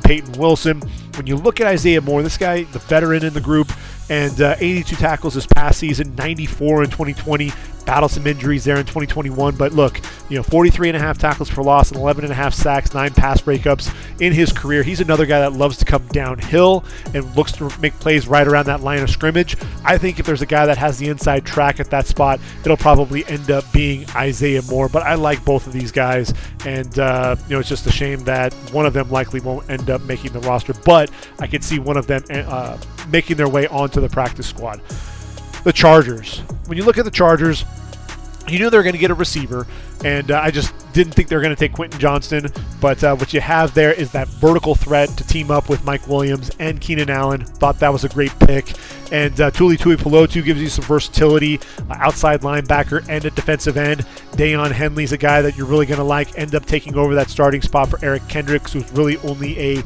Peyton Wilson. When you look at Isaiah Moore, this guy, the veteran in the group, and 82 tackles this past season, 94 in 2020. Battled some injuries there in 2021, but look, 43.5 tackles for loss and 11.5 sacks, 9 pass breakups in his career. He's another guy that loves to come downhill and looks to make plays right around that line of scrimmage. I think if there's a guy that has the inside track at that spot, it'll probably end up being Isaiah Moore. But I like both of these guys, and it's just a shame that one of them likely won't end up making the roster, but I could see one of them making their way onto the practice squad. The Chargers. When you look at the Chargers, you knew they were going to get a receiver, and I just didn't think they were going to take Quentin Johnston. But what you have there is that vertical threat to team up with Mike Williams and Keenan Allen. Thought that was a great pick. And Tuli Tuipulotu gives you some versatility, outside linebacker and a defensive end. Dayon Henley's a guy that you're really going to like, end up taking over that starting spot for Eric Kendricks, who's really only a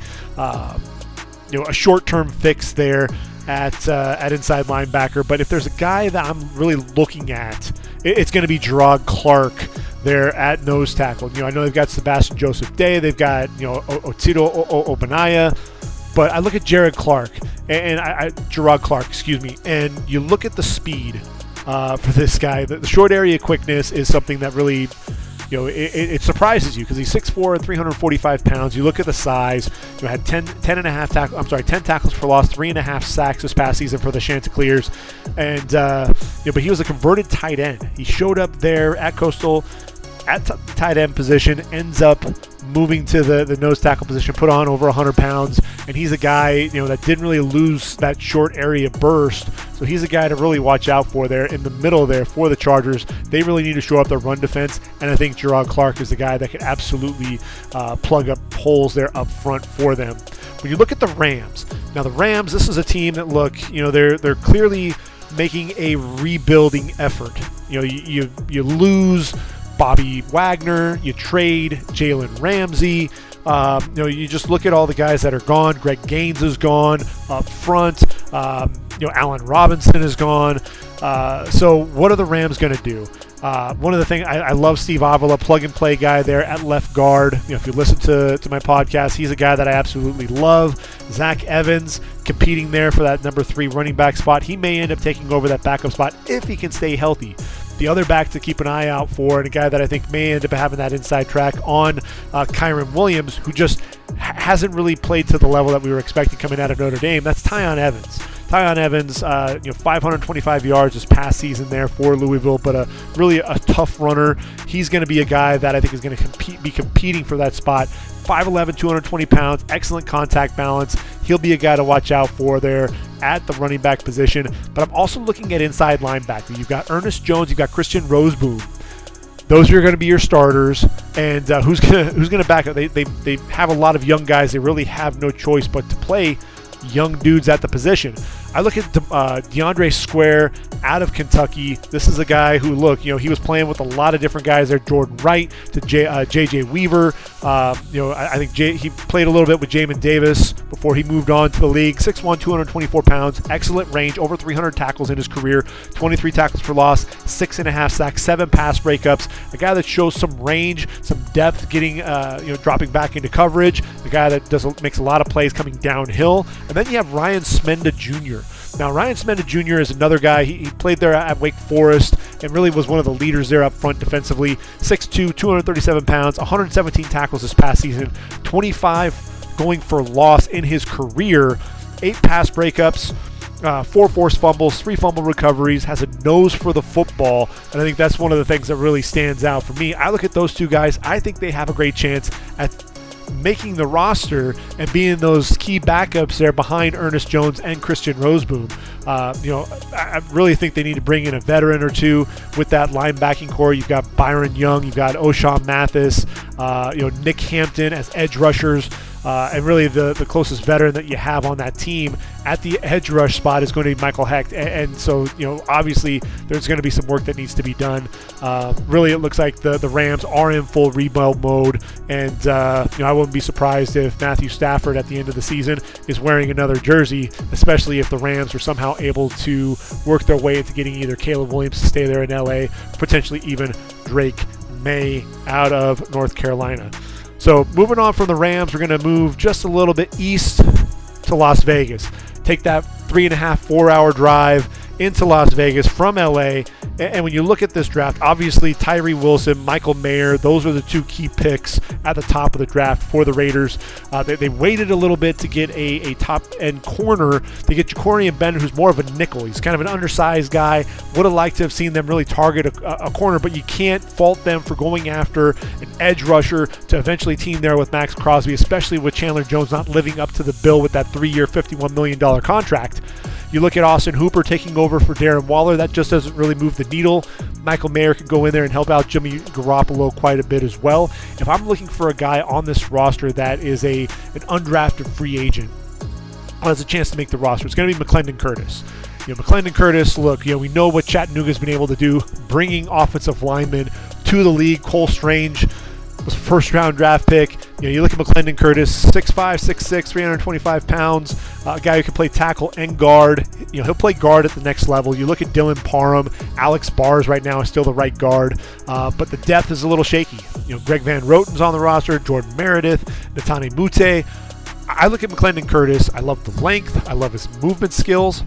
short-term fix there at inside linebacker. But if there's a guy that I'm really looking at, it's going to be Gerard Clark there at nose tackle. I know they've got Sebastian Joseph Day, they've got Otito Obanaya, but I look at Gerard Clark, and you look at the speed for this guy. The short area quickness is something that really it surprises you, because he's 6'4" and 345 pounds. You look at the size. Had 10 tackles for loss, 3.5 sacks this past season for the Chanticleers, and but he was a converted tight end. He showed up there at Coastal at tight end position, ends up moving to the nose tackle position, put on over 100 pounds, and he's a guy that didn't really lose that short area burst. So he's a guy to really watch out for there in the middle there for the Chargers. They really need to show up their run defense, and I think Gerard Clark is the guy that could absolutely plug up holes there up front for them. When you look at the Rams, now the Rams, this is a team that they're clearly making a rebuilding effort. You lose Bobby Wagner, you trade Jalen Ramsey. You just look at all the guys that are gone. Greg Gaines is gone up front. Allen Robinson is gone. So what are the Rams going to do? One of the things, I love Steve Avila, plug-and-play guy there at left guard. If you listen to my podcast, he's a guy that I absolutely love. Zach Evans competing there for that number 3 running back spot. He may end up taking over that backup spot if he can stay healthy. The other back to keep an eye out for, and a guy that I think may end up having that inside track on Kyron Williams, who just hasn't really played to the level that we were expecting coming out of Notre Dame, that's Tyon Evans. Tyon Evans, 525 yards this past season there for Louisville, but really a tough runner. He's going to be a guy that I think is going to be competing for that spot. 5'11", 220 pounds, excellent contact balance. He'll be a guy to watch out for there at the running back position. But I'm also looking at inside linebacker. You've got Ernest Jones, you've got Christian Roseboom. those are going to be your starters. And who's gonna back up? They have a lot of young guys. They really have no choice but to play young dudes at the position. I look at DeAndre Square out of Kentucky. This is a guy who, look, he was playing with a lot of different guys there. Jordan Wright to J.J. Weaver. I think he played a little bit with Jamin Davis before he moved on to the league. 6'1", 224 pounds, excellent range, over 300 tackles in his career, 23 tackles for loss, 6.5 sacks, 7 pass breakups. A guy that shows some range, some depth, getting dropping back into coverage. A guy that makes a lot of plays coming downhill. And then you have Ryan Smenda Jr. Now, Ryan Smenda Jr. is another guy. He played there at Wake Forest and really was one of the leaders there up front defensively. 6'2", 237 pounds, 117 tackles this past season, 25 going for loss in his career, 8 pass breakups, 4 forced fumbles, 3 fumble recoveries, has a nose for the football, and I think that's one of the things that really stands out for me. I look at those two guys. I think they have a great chance at making the roster and being those key backups there behind Ernest Jones and Christian Roseboom. I really think they need to bring in a veteran or two with that linebacking core. You've got Byron Young, you've got O'Shawn Mathis, Nick Hampton as edge rushers. And really the closest veteran that you have on that team at the edge rush spot is going to be Michael Hecht. And so, obviously there's going to be some work that needs to be done. Really, it looks like the Rams are in full rebuild mode. And, I wouldn't be surprised if Matthew Stafford at the end of the season is wearing another jersey, especially if the Rams are somehow able to work their way into getting either Caleb Williams to stay there in LA, potentially even Drake May out of North Carolina. So moving on from the Rams, we're going to move just a little bit east to Las Vegas. Take that 3.5, 4-hour drive into Las Vegas from LA. And when you look at this draft, obviously Tyree Wilson, Michael Mayer, those are the two key picks at the top of the draft for the Raiders. They waited a little bit to get a top-end corner to get Jacorian Bennett, who's more of a nickel. He's kind of an undersized guy. Would have liked to have seen them really target a corner, but you can't fault them for going after an edge rusher to eventually team there with Max Crosby, especially with Chandler Jones not living up to the bill with that 3-year, $51 million contract. You look at Austin Hooper taking over for Darren Waller. That just doesn't really move the needle. Michael Mayer can go in there and help out Jimmy Garoppolo quite a bit as well. If I'm looking for a guy on this roster that is an undrafted free agent who has a chance to make the roster, it's going to be McClendon Curtis. McClendon Curtis, look, we know what Chattanooga's been able to do, bringing offensive linemen to the league. Cole Strange was a first-round draft pick. You look at McClendon Curtis, 6'5", 6'6", 325 pounds, a guy who can play tackle and guard. He'll play guard at the next level. You look at Dylan Parham, Alex Bars right now is still the right guard, but the depth is a little shaky. Greg Van Roten's on the roster, Jordan Meredith, Netane Mute. I look at McClendon Curtis. I love the length. I love his movement skills.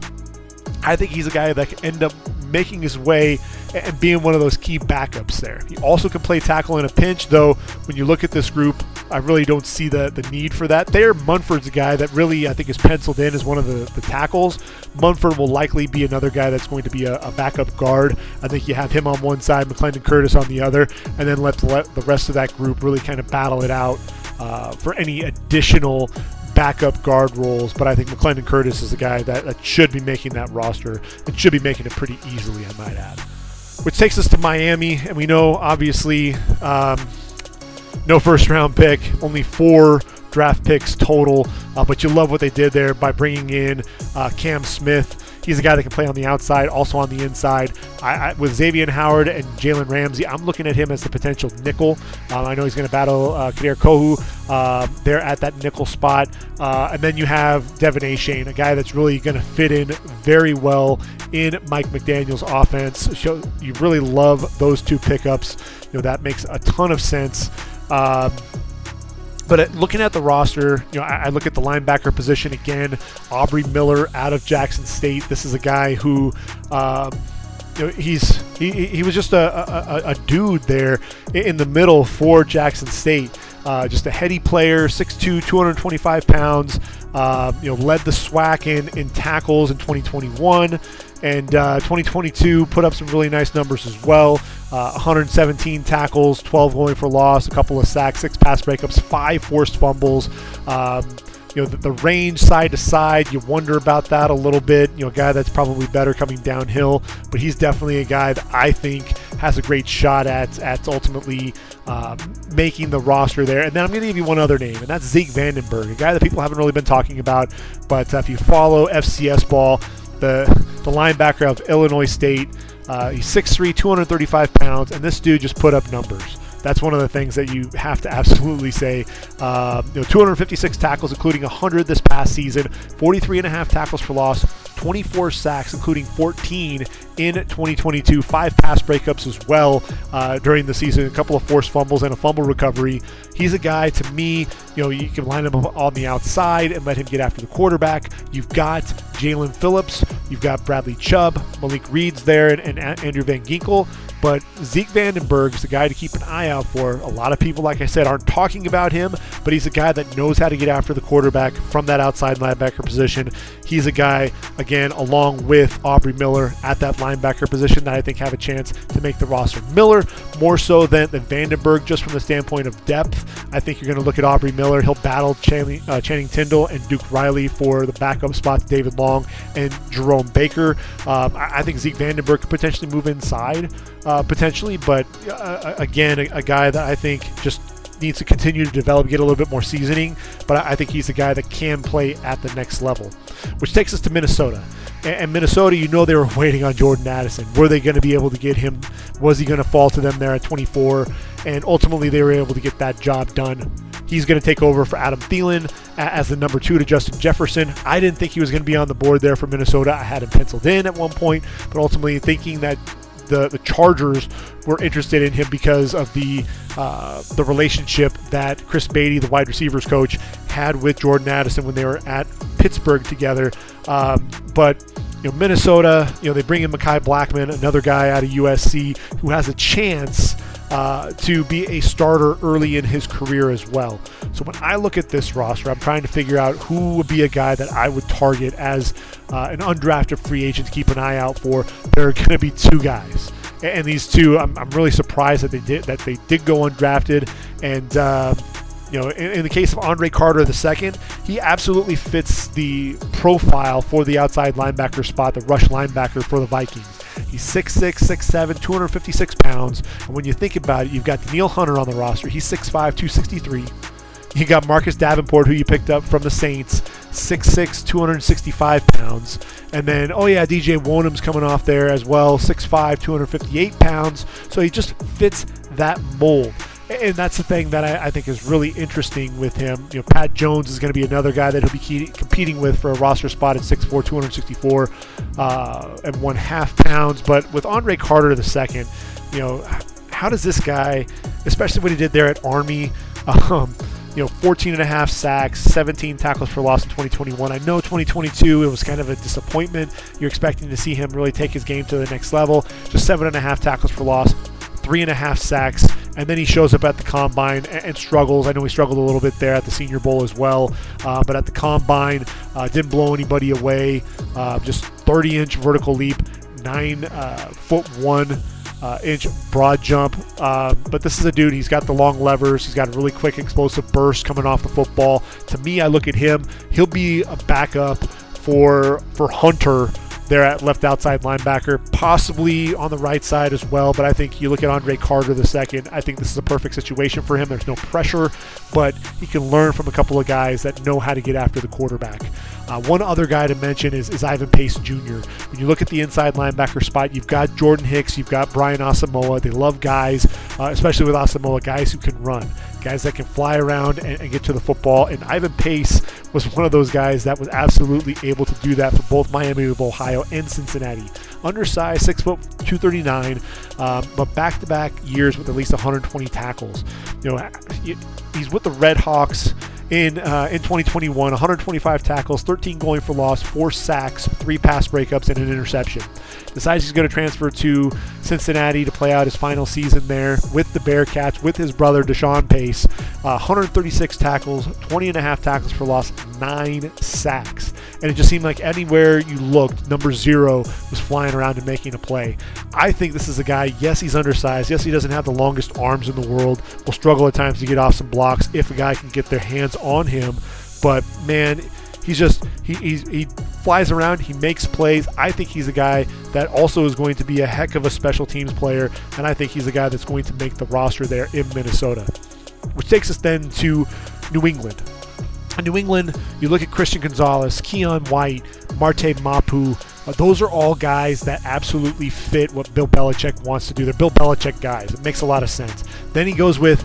I think he's a guy that can end up making his way and being one of those key backups there. He also can play tackle in a pinch, though when you look at this group, I really don't see the need for that. There, Munford's a guy that really, I think, is penciled in as one of the tackles. Munford will likely be another guy that's going to be a backup guard. I think you have him on one side, McClendon Curtis on the other, and then let the rest of that group really kind of battle it out for any additional backup guard roles. But I think McClendon Curtis is a guy that should be making that roster and should be making it pretty easily, I might add. Which takes us to Miami, and we know, obviously, no first-round pick, only 4 draft picks total, but you love what they did there by bringing in Cam Smith. He's a guy that can play on the outside, also on the inside. With Xavier Howard and Jalen Ramsey, I'm looking at him as the potential nickel. I know he's going to battle Kader Kohu there at that nickel spot. And then you have Devin A. Shane, a guy that's really going to fit in very well in Mike McDaniel's offense. You really love those 2 pickups. That makes a ton of sense. But looking at the roster, I look at the linebacker position again. Aubrey Miller out of Jackson State. This is a guy who, he was just a dude there in the middle for Jackson State. Just a heady player, 6'2", 225 pounds. Led the SWAC in tackles in 2021. And 2022 put up some really nice numbers as well. 117 tackles, 12 going for loss, a couple of sacks, 6 pass breakups, 5 forced fumbles. The range side to side, you wonder about that a little bit. A guy that's probably better coming downhill, but he's definitely a guy that I think has a great shot at ultimately making the roster there. And then I'm going to give you one other name, and that's Zeke Vandenberg, a guy that people haven't really been talking about. But if you follow FCS ball, the linebacker of Illinois State, he's 6'3", 235 pounds, and this dude just put up numbers. That's one of the things that you have to absolutely say. 256 tackles, including 100 this past season, 43.5 tackles for loss, 24 sacks, including 14 in 2022, 5 pass breakups as well during the season, a couple of forced fumbles and a fumble recovery. He's a guy, to me, you can line him up on the outside and let him get after the quarterback. You've got Jalen Phillips, you've got Bradley Chubb, Malik Reed's there, and Andrew Van Ginkel. But Zeke Vandenberg is the guy to keep an eye out for. A lot of people, like I said, aren't talking about him, but he's a guy that knows how to get after the quarterback from that outside linebacker position. He's a guy, again, along with Aubrey Miller at that linebacker position, that I think have a chance to make the roster. Miller more so than Vandenberg, just from the standpoint of depth. I think you're going to look at Aubrey Miller. He'll battle Channing Tindall and Duke Riley for the backup spot to David Long and Jerome Baker. I think Zeke Vandenberg could potentially move inside, potentially, but again, a guy that I think just needs to continue to develop, get a little bit more seasoning, but I think he's a guy that can play at the next level. Which takes us to Minnesota. And Minnesota, they were waiting on Jordan Addison. Were they going to be able to get him? Was he going to fall to them there at 24? And ultimately, they were able to get that job done. He's going to take over for Adam Thielen as the number 2 to Justin Jefferson. I didn't think he was going to be on the board there for Minnesota. I had him penciled in at one point, but ultimately thinking that the Chargers were interested in him because of the relationship that Chris Beatty, the wide receivers coach, had with Jordan Addison when they were at Pittsburgh together. But Minnesota, they bring in Mekhi Blackman, another guy out of USC who has a chance to be a starter early in his career as well. So when I look at this roster, I'm trying to figure out who would be a guy that I would target as an undrafted free agent to keep an eye out for. There are going to be 2 guys, and these 2, I'm really surprised that they did go undrafted. And in the case of Andre Carter II, he absolutely fits the profile for the outside linebacker spot, the rush linebacker for the Vikings. He's 6'6", 6'7", 256 pounds. And when you think about it, you've got Danielle Hunter on the roster. He's 6'5", 263. You got Marcus Davenport, who you picked up from the Saints, 6'6", 265 pounds. And then, DJ Wonham's coming off there as well, 6'5", 258 pounds. So he just fits that mold. And that's the thing that I think is really interesting with him. Pat Jones is going to be another guy that he'll be competing with for a roster spot at 6'4", 264 and 1/2 pounds. But with Andre Carter II, how does this guy, especially what he did there at Army, 14.5 sacks, 17 tackles for loss in 2021. I know 2022, it was kind of a disappointment. You're expecting to see him really take his game to the next level. Just 7.5 tackles for loss, 3.5 sacks, and then he shows up at the Combine and struggles. I know he struggled a little bit there at the Senior Bowl as well, but at the Combine, didn't blow anybody away. Just 30-inch vertical leap, 9'1" broad jump. But this is a dude, he's got the long levers. He's got a really quick, explosive burst coming off the football. To me, I look at him, he'll be a backup for Hunter there at left outside linebacker, possibly on the right side as well. But I think you look at Andre Carter II, I think this is a perfect situation for him. There's no pressure, but he can learn from a couple of guys that know how to get after the quarterback. One other guy to mention is Ivan Pace Jr. When you look at the inside linebacker spot, you've got Jordan Hicks, you've got Brian Asamoah. They love guys, especially with Asamoah, guys who can run, guys that can fly around and get to the football. And Ivan Pace was one of those guys that was absolutely able to do that for both Miami of Ohio and Cincinnati. Undersized, 6', 239, but back-to-back years with at least 120 tackles. He's with the Red Hawks in 2021, 125 tackles, 13 going for loss, 4 sacks, 3 pass breakups, and an interception. Decides he's going to transfer to Cincinnati to play out his final season there with the Bearcats, with his brother Deshaun Pace. 136 tackles, 20.5 tackles for loss, 9 sacks. And it just seemed like anywhere you looked, number 0 was flying around and making a play. I think this is a guy, yes, he's undersized. Yes, he doesn't have the longest arms in the world. Will struggle at times to get off some blocks if a guy can get their hands on him. But, man, he flies around, he makes plays. I think he's a guy that also is going to be a heck of a special teams player, and I think he's a guy that's going to make the roster there in Minnesota. Which takes us then to New England. In New England, you look at Christian Gonzalez, Keon White, Marte Mapu. Those are all guys that absolutely fit what Bill Belichick wants to do. They're Bill Belichick guys. It makes a lot of sense. Then he goes with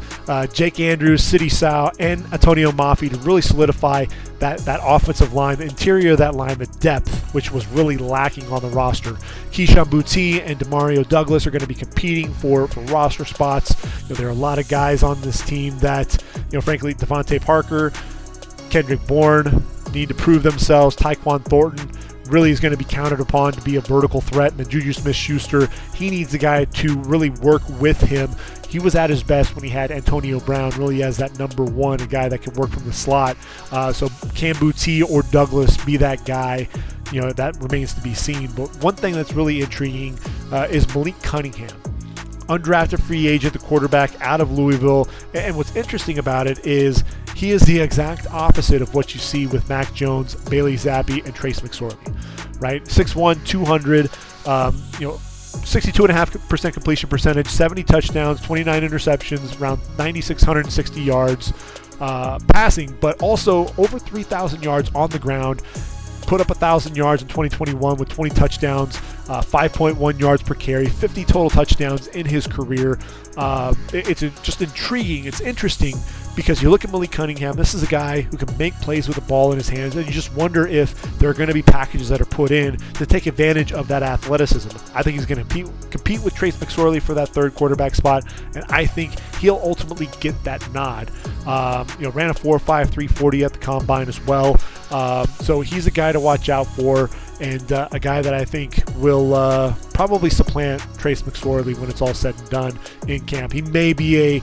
Jake Andrews, Sidi Sow, and Antonio Mafi to really solidify that offensive line, the interior of that line, the depth, which was really lacking on the roster. Keyshawn Boutte and Demario Douglas are going to be competing for roster spots. There are a lot of guys on this team that, frankly, Devontae Parker, Kendrick Bourne need to prove themselves. Tyquan Thornton really is going to be counted upon to be a vertical threat. And then Juju Smith-Schuster, he needs a guy to really work with him. He was at his best when he had Antonio Brown really as that number one, a guy that can work from the slot. So can Boutte or Douglas be that guy? That remains to be seen. But one thing that's really intriguing is Malik Cunningham. Undrafted free agent, the quarterback out of Louisville. And what's interesting about it is he is the exact opposite of what you see with Mac Jones, Bailey Zappi, and Trace McSorley, right? 6'1", 200, 62.5% completion percentage, 70 touchdowns, 29 interceptions, around 9,660 yards passing, but also over 3,000 yards on the ground. Put up 1,000 yards in 2021 with 20 touchdowns, 5.1 yards per carry, 50 total touchdowns in his career. It's just intriguing. It's interesting because you look at Malik Cunningham. This is a guy who can make plays with the ball in his hands, and you just wonder if there are going to be packages that are put in to take advantage of that athleticism. I think he's going to compete with Trace McSorley for that third quarterback spot, and I think he'll ultimately get that nod. Ran a 4.5 340 at the combine as well. So he's a guy to watch out for, and a guy that I think will probably supplant Trace McSorley when it's all said and done in camp. He may be a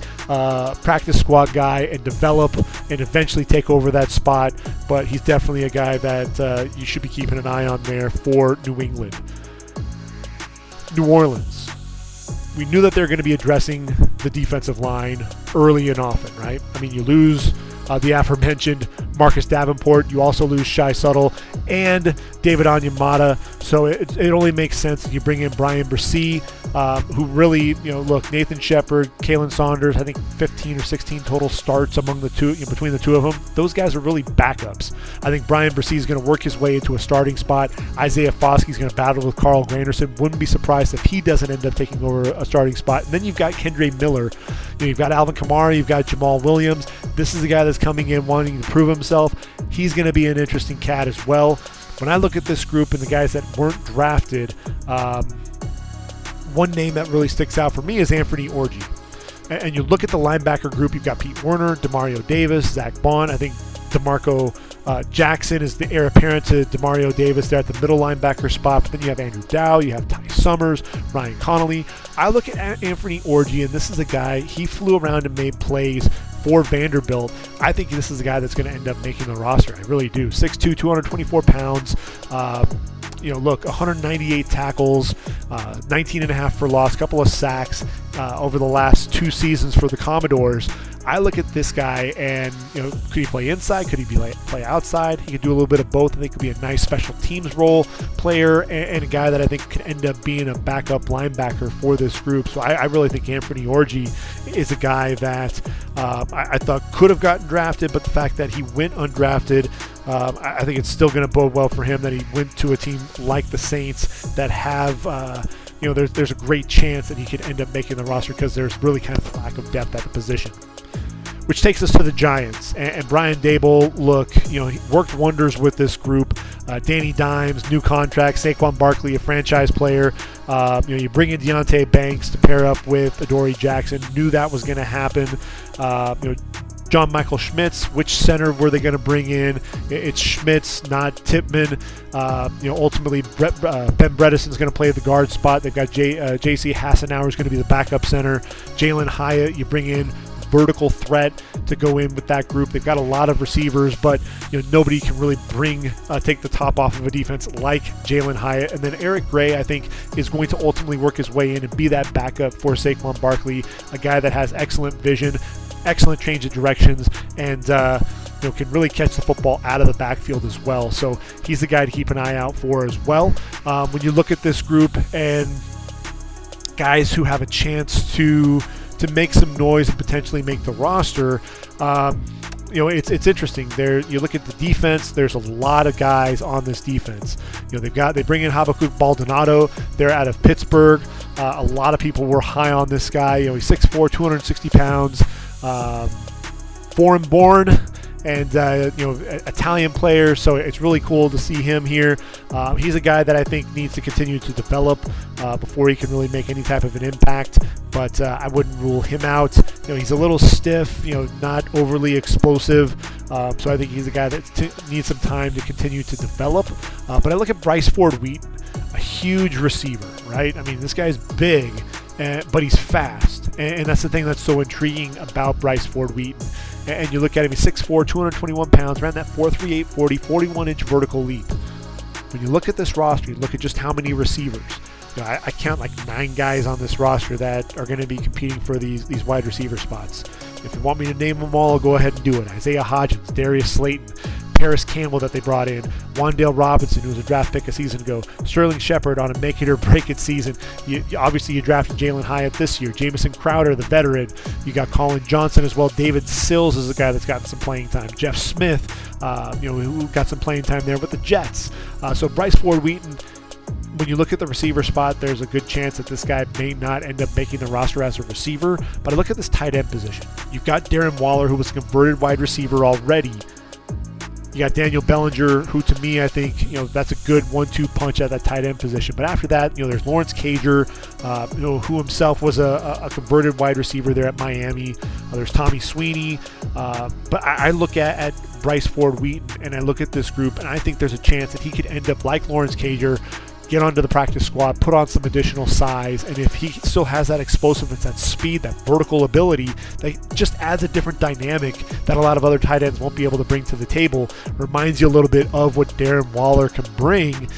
practice squad guy and develop and eventually take over that spot, but he's definitely a guy that you should be keeping an eye on there for New England. New Orleans. We knew that they're going to be addressing the defensive line early and often, right? I mean, you lose the aforementioned Marcus Davenport. You also lose Shai Tuttle and David Onyemata. So it only makes sense that you bring in Brian Bresee, who really, Nathan Shepard, Kalen Saunders, I think 15 or 16 total starts among the two, between the two of them. Those guys are really backups. I think Brian Bresee is going to work his way into a starting spot. Isaiah Foskey is going to battle with Carl Granderson. Wouldn't be surprised if he doesn't end up taking over a starting spot. And then you've got Kendre Miller. You've got Alvin Kamara. You've got Jamal Williams. This is a guy that's coming in wanting to prove himself. He's going to be an interesting cat as well. When I look at this group and the guys that weren't drafted, one name that really sticks out for me is Anthony Orji. And you look at the linebacker group, you've got Pete Werner, Demario Davis, Zach Bond. I think DeMarco Jackson is the heir apparent to Demario Davis there at the middle linebacker spot. But then you have Andrew Dow, you have Ty Summers, Ryan Connolly. I look at Anthony Orji, and this is a guy, he flew around and made plays for Vanderbilt. I think this is a guy that's going to end up making the roster. I really do. 6'2", 224 pounds. 198 tackles, 19.5 for loss, couple of sacks over the last 2 seasons for the Commodores. I look at this guy and, could he play inside? Could he play outside? He could do a little bit of both. I think he could be a nice special teams role player and a guy that I think could end up being a backup linebacker for this group. So I really think Anthony Orji is a guy that I thought could have gotten drafted, but the fact that he went undrafted, I think it's still going to bode well for him that he went to a team like the Saints that have, there's a great chance that he could end up making the roster because there's really kind of a lack of depth at the position. Which takes us to the Giants. And Brian Daboll, he worked wonders with this group. Danny Dimes, new contract. Saquon Barkley, a franchise player. You bring in Deontay Banks to pair up with Adoree Jackson. Knew that was going to happen. John Michael Schmitz, which center were they going to bring in? It's Schmitz, not Tippmann. Ultimately, Ben Bredesen's going to play the guard spot. They've got J.C. Hassenauer is going to be the backup center. Jalen Hyatt, you bring in vertical threat to go in with that group. They've got a lot of receivers, but nobody can really take the top off of a defense like Jalen Hyatt. And then Eric Gray, I think, is going to ultimately work his way in and be that backup for Saquon Barkley, a guy that has excellent vision, excellent change of directions, and can really catch the football out of the backfield as well. So he's the guy to keep an eye out for as well. When you look at this group and guys who have a chance to make some noise and potentially make the roster, it's interesting. There, you look at the defense. There's a lot of guys on this defense. They bring in Habakkuk Baldonado. They're out of Pittsburgh. A lot of people were high on this guy. He's 6'4", 260 pounds, foreign born, and Italian player. So it's really cool to see him here. He's a guy that I think needs to continue to develop before he can really make any type of an impact. But I wouldn't rule him out. He's a little stiff, not overly explosive. So I think he's a guy that needs some time to continue to develop. But I look at Bryce Ford-Wheaton, a huge receiver, right? I mean, this guy's big, but he's fast. And that's the thing that's so intriguing about Bryce Ford-Wheaton. And you look at him, he's 6'4", 221 pounds, ran that 4.38 40, 41-inch vertical leap. When you look at this roster, you look at just how many receivers. I count like 9 guys on this roster that are going to be competing for these wide receiver spots. If you want me to name them all, I'll go ahead and do it. Isaiah Hodgins, Darius Slayton, Paris Campbell that they brought in, Wan'Dale Robinson, who was a draft pick a season ago, Sterling Shepard on a make-it-or-break-it season. Obviously, you drafted Jalen Hyatt this year, Jamison Crowder, the veteran. You got Colin Johnson as well. David Sills is a guy that's gotten some playing time. Jeff Smith, who got some playing time there with the Jets. So Bryce Ford-Wheaton, when you look at the receiver spot, there's a good chance that this guy may not end up making the roster as a receiver. But I look at this tight end position. You've got Darren Waller, who was a converted wide receiver already. You got Daniel Bellinger, who to me, I think, that's a good 1-2 punch at that tight end position. But after that, there's Lawrence Cager, who himself was a converted wide receiver there at Miami. There's Tommy Sweeney. But I look at Bryce Ford-Wheaton, and I look at this group, and I think there's a chance that he could end up like Lawrence Cager, get onto the practice squad, put on some additional size, and if he still has that explosiveness, that speed, that vertical ability, that just adds a different dynamic that a lot of other tight ends won't be able to bring to the table. Reminds you a little bit of what Darren Waller can bring.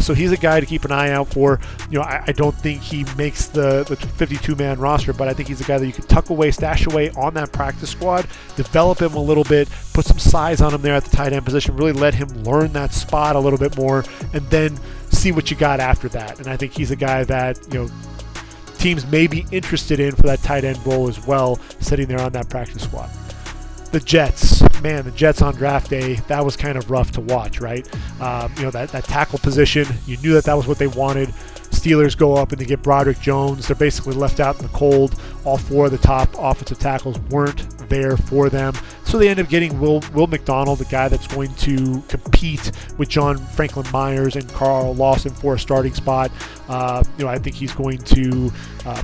So he's a guy to keep an eye out for. I don't think he makes the 52-man roster, but I think he's a guy that you can tuck away, stash away on that practice squad, develop him a little bit, put some size on him there at the tight end position, really let him learn that spot a little bit more, and then see what you got after that. And I think he's a guy that teams may be interested in for that tight end role as well, sitting there on that practice squad. The Jets on draft day, that was kind of rough to watch, right? That tackle position, you knew that was what they wanted. Steelers go up and they get Broderick Jones. They're basically left out in the cold. All 4 of the top offensive tackles weren't there for them. So they end up getting Will McDonald, the guy that's going to compete with John Franklin Myers and Carl Lawson for a starting spot. I think he's going to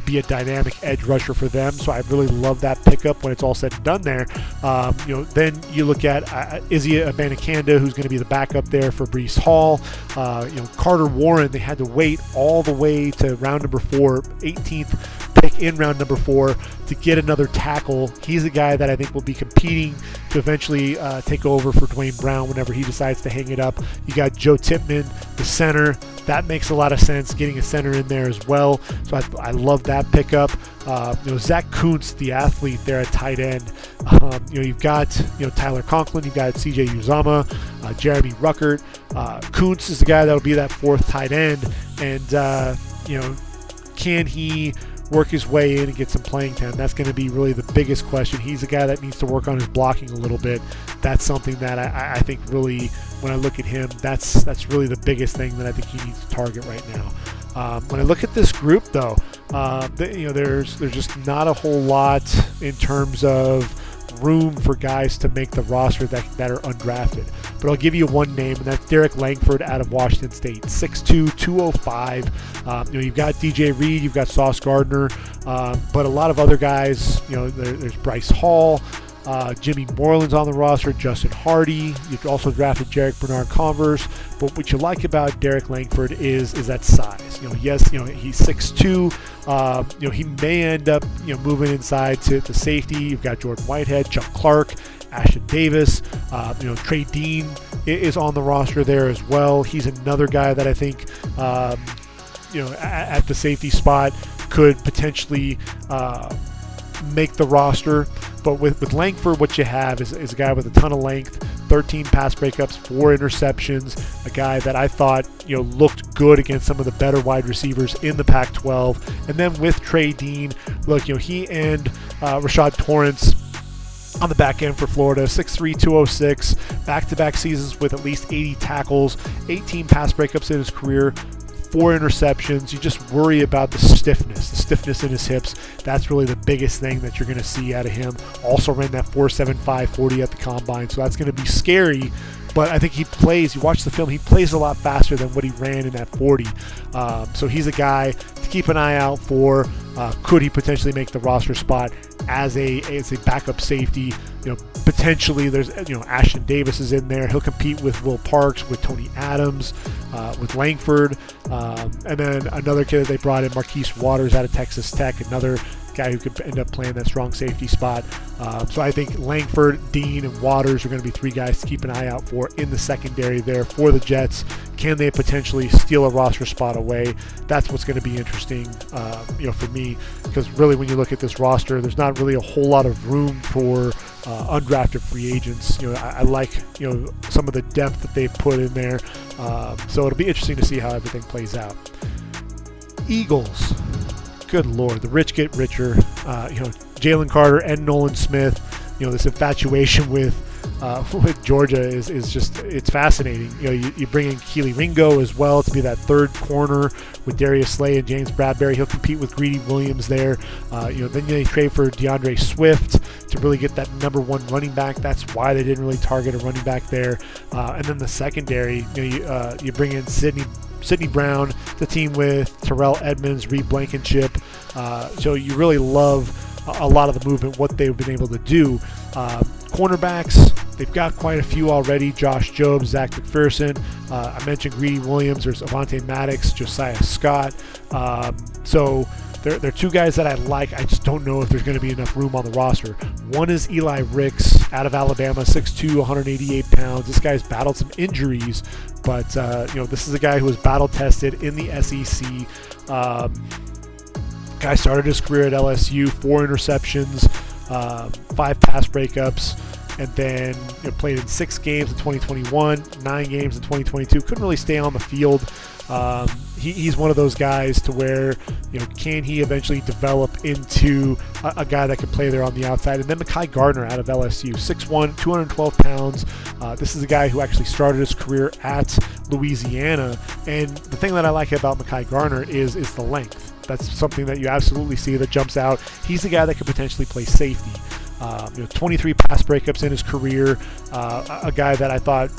be a dynamic edge rusher for them. So I really love that pickup when it's all said and done there. Then you look at Izzy Abanikanda, who's going to be the backup there for Breece Hall. Carter Warren, they had to wait all the way to round number 4, 18th pick in round number 4 to get another tackle. He's a guy that I think will be competing to eventually take over for Dwayne Brown whenever he decides to hang it up. You got Joe Tippmann, the center. That makes a lot of sense, getting a center in there as well. So I love that pickup. Zach Kuntz, the athlete there at tight end. You've got Tyler Conklin, you've got CJ Uzama, Jeremy Ruckert. Kuntz is the guy that'll be that 4th tight end, and can he work his way in and get some playing time? That's going to be really the biggest question. He's a guy that needs to work on his blocking a little bit. That's something that I think really, when I look at him, that's really the biggest thing that I think he needs to target right now. When I look at this group, though, there's just not a whole lot in terms of room for guys to make the roster that are undrafted. But I'll give you one name, and that's Derek Langford out of Washington State, 6'2", 205. You've got DJ Reed, you've got Sauce Gardner, but a lot of other guys. There's Bryce Hall, Jimmy Moreland's on the roster, Justin Hardy. You've also drafted Jarek Bernard-Converse. But what you like about Derek Langford is that size. Yes, he's 6'2". He may end up moving inside to safety. You've got Jordan Whitehead, Chuck Clark, Ashton Davis. Trey Dean is on the roster there as well. He's another guy that I think at the safety spot could potentially make the roster. But with Langford, what you have is a guy with a ton of length, 13 pass breakups, 4 interceptions, a guy that I thought looked good against some of the better wide receivers in the Pac-12. And then with Trey Dean, look, he and Rashad Torrance on the back end for Florida, 6'3", 206, back-to-back seasons with at least 80 tackles, 18 pass breakups in his career, 4 interceptions. You just worry about the stiffness in his hips. That's really the biggest thing that you're going to see out of him. Also ran that 4.75 40 at the combine, so that's going to be scary. But I think you watch the film, he plays a lot faster than what he ran in that 40. So he's a guy to keep an eye out for. Could he potentially make the roster spot as a backup safety? Potentially there's, Ashton Davis is in there. He'll compete with Will Parks, with Tony Adams, with Langford. And then another kid that they brought in, Marquise Waters out of Texas Tech, another guy who could end up playing that strong safety spot. So I think Langford, Dean, and Waters are going to be 3 guys to keep an eye out for in the secondary there for the Jets. Can they potentially steal a roster spot away? That's what's going to be interesting, for me, because really when you look at this roster, there's not really a whole lot of room for undrafted free agents. I like some of the depth that they've put in there. So it'll be interesting to see how everything plays out. Eagles. Good Lord, the rich get richer. Jalen Carter and Nolan Smith. This infatuation with Georgia is just, it's fascinating. You bring in Keely Ringo as well to be that third corner with Darius Slay and James Bradbury. He'll compete with Greedy Williams there. Then they trade for DeAndre Swift to really get that number 1 running back. That's why they didn't really target a running back there. And then the secondary, you bring in Sidney Brown, the team with Terrell Edmonds, Reed Blankenship. So you really love a lot of the movement, what they've been able to do. Cornerbacks, they've got quite a few already. Josh Jobs, Zach McPherson. I mentioned Greedy Williams. There's Avonte Maddox, Josiah Scott. So they're 2 guys that I like. I just don't know if there's going to be enough room on the roster. One is Eli Ricks out of Alabama, 6'2", 188 pounds. This guy's battled some injuries, but this is a guy who was battle tested in the SEC. Guy started his career at LSU, 4 interceptions, 5 pass breakups, and then played in 6 games in 2021, 9 games in 2022. Couldn't really stay on the field. He's one of those guys to where, can he eventually develop into a guy that can play there on the outside? And then Mekhi Gardner out of LSU, 6'1", 212 pounds. This is a guy who actually started his career at Louisiana. And the thing that I like about Mekhi Gardner is the length. That's something that you absolutely see that jumps out. He's the guy that could potentially play safety. 23 pass breakups in his career. A guy that I thought,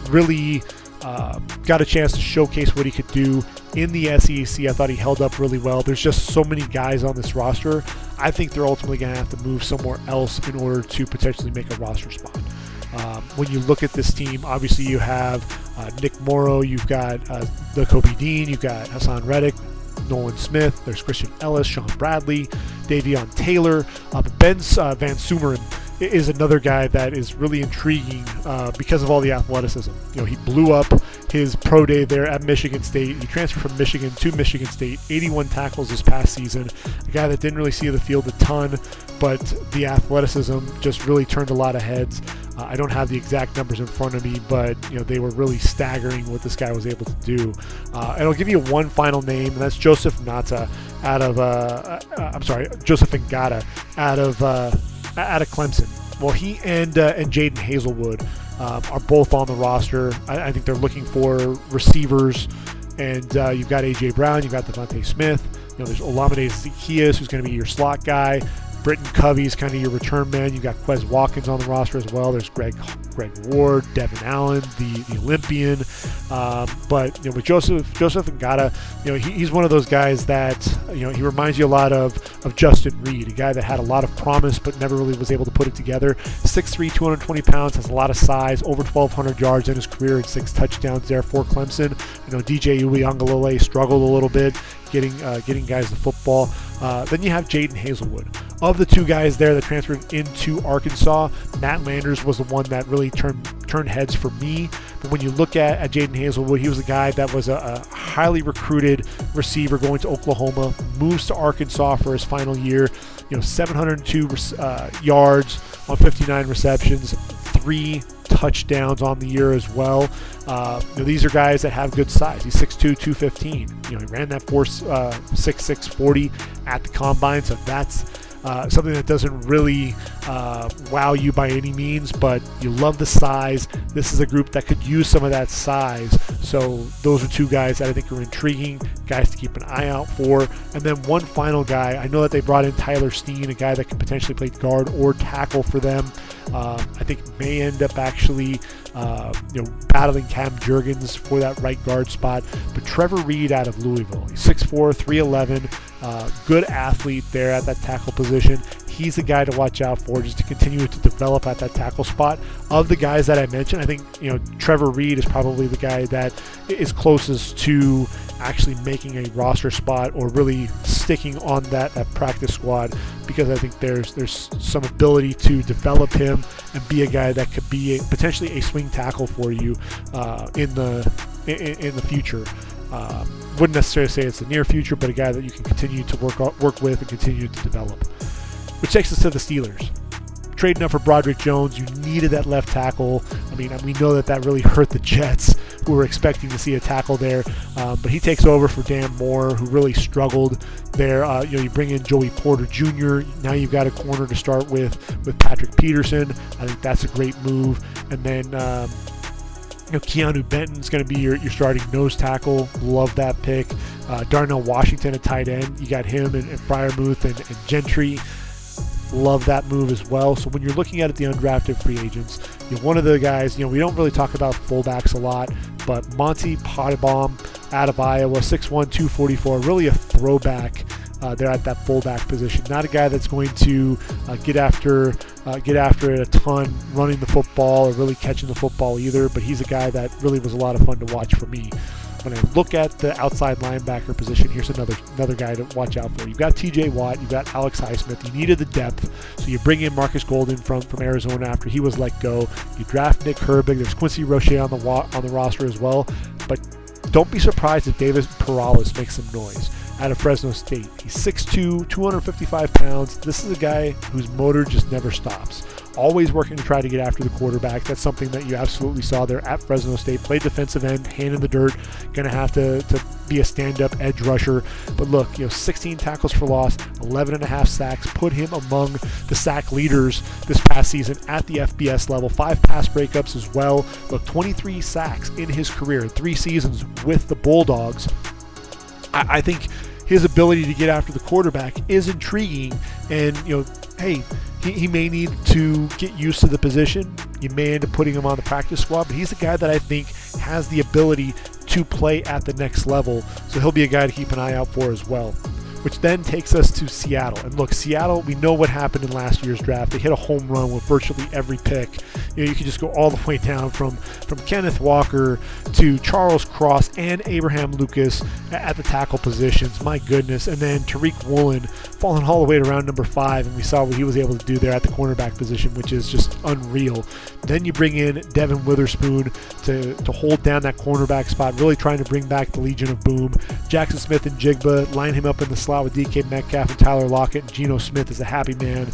really got a chance to showcase what he could do in the SEC. I thought he held up really well. There's just so many guys on this roster. I think they're ultimately going to have to move somewhere else in order to potentially make a roster spot. When you look at this team, obviously you have Nick Morrow, you've got the Kobe Dean, you've got Hassan Reddick, Nolan Smith, there's Christian Ellis, Sean Bradley, Davion Taylor. Ben Van Sumeren is another guy that is really intriguing because of all the athleticism. He blew up his pro day there at Michigan State. He transferred from Michigan to Michigan State, 81 tackles this past season. A guy that didn't really see the field a ton, but the athleticism just really turned a lot of heads. I don't have the exact numbers in front of me, but they were really staggering what this guy was able to do. And I'll give you one final name, and that's Joseph Ngata out of Joseph Ngata out of Clemson. Well, he and Jaden Hazelwood are both on the roster. I think they're looking for receivers, and you've got A.J. Brown, you've got Devontae Smith. There's Olamide Zaccheaus, who's going to be your slot guy. Britton Covey's kind of your return man. You've got Quez Watkins on the roster as well. There's Greg Ward, Devin Allen, the Olympian. But with Joseph Ngata, he's one of those guys that he reminds you a lot of Justin Reed, a guy that had a lot of promise but never really was able to put it together. 6'3", 220 pounds, has a lot of size, over 1,200 yards in his career and 6 touchdowns there for Clemson. DJ Uiagalelei struggled a little bit getting guys the football. Then you have Jaden Hazelwood. Of the 2 guys there that transferred into Arkansas, Matt Landers was the one that really turned heads for me. But when you look at Jaden Hazelwood, he was a guy that was a highly recruited receiver going to Oklahoma, moves to Arkansas for his final year. 702 yards on 59 receptions, 3 touchdowns on the year as well. These are guys that have good size. He's 6'2", 215. He ran that 4.66 40 at the combine, so that's something that doesn't really wow you by any means, but you love the size. This is a group that could use some of that size. So those are 2 guys that I think are intriguing, guys to keep an eye out for. And then one final guy, I know that they brought in Tyler Steen, a guy that could potentially play guard or tackle for them. I think may end up actually battling Cam Jurgens for that right guard spot. But Trevor Reed out of Louisville, he's 6'4", 311, good athlete there at that tackle position. He's a guy to watch out for, just to continue to develop at that tackle spot. Of the guys that I mentioned, I think Trevor Reed is probably the guy that is closest to actually making a roster spot or really sticking on that practice squad, because I think there's some ability to develop him and be a guy that could be potentially a swing tackle for you in the future. Wouldn't necessarily say it's the near future, but a guy that you can continue to work with and continue to develop. Which takes us to the Steelers. Trading up for Broderick Jones, you needed that left tackle. I mean, we know that really hurt the Jets, who were expecting to see a tackle there. But he takes over for Dan Moore, who really struggled there. You bring in Joey Porter Jr. Now you've got a corner to start with Patrick Peterson. I think that's a great move. And then Keanu Benton's going to be your starting nose tackle. Love that pick. Darnell Washington at tight end. You got him and Freiermuth and Gentry. Love that move as well. So when you're looking at the undrafted free agents, one of the guys, we don't really talk about fullbacks a lot, but Monty Pottebaum out of Iowa, 6'1", 244, really a throwback there at that fullback position. Not a guy that's going to get after it a ton running the football or really catching the football either, but he's a guy that really was a lot of fun to watch for me. When I look at the outside linebacker position, here's another guy to watch out for. You've got T.J. Watt, you've got Alex Highsmith. You needed the depth, so you bring in Marcus Golden from Arizona after he was let go. You draft Nick Herbig. There's Quincy Roche on the roster as well, but don't be surprised if David Perales makes some noise out of Fresno State. He's 6'2", 255 pounds. This is a guy whose motor just never stops. Always working to try to get after the quarterback. That's something that you absolutely saw there at Fresno State. Played defensive end, hand in the dirt. Going to have to be a stand-up edge rusher. But look, 16 tackles for loss, 11.5 sacks. Put him among the sack leaders this past season at the FBS level. 5 pass breakups as well. Look, 23 sacks in his career, 3 seasons with the Bulldogs. I think his ability to get after the quarterback is intriguing, and hey, he may need to get used to the position. You may end up putting him on the practice squad, but he's a guy that I think has the ability to play at the next level, so he'll be a guy to keep an eye out for as well. Which then takes us to Seattle. And look, Seattle, we know what happened in last year's draft. They hit a home run with virtually every pick. You can just go all the way down from Kenneth Walker to Charles Cross and Abraham Lucas at the tackle positions. My goodness. And then Tariq Woolen falling all the way to round number 5, and we saw what he was able to do there at the cornerback position, which is just unreal. Then you bring in Devin Witherspoon to hold down that cornerback spot, really trying to bring back the Legion of Boom. Jackson Smith and Jigba line him up in the slot with DK Metcalf and Tyler Lockett, and Geno Smith is a happy man.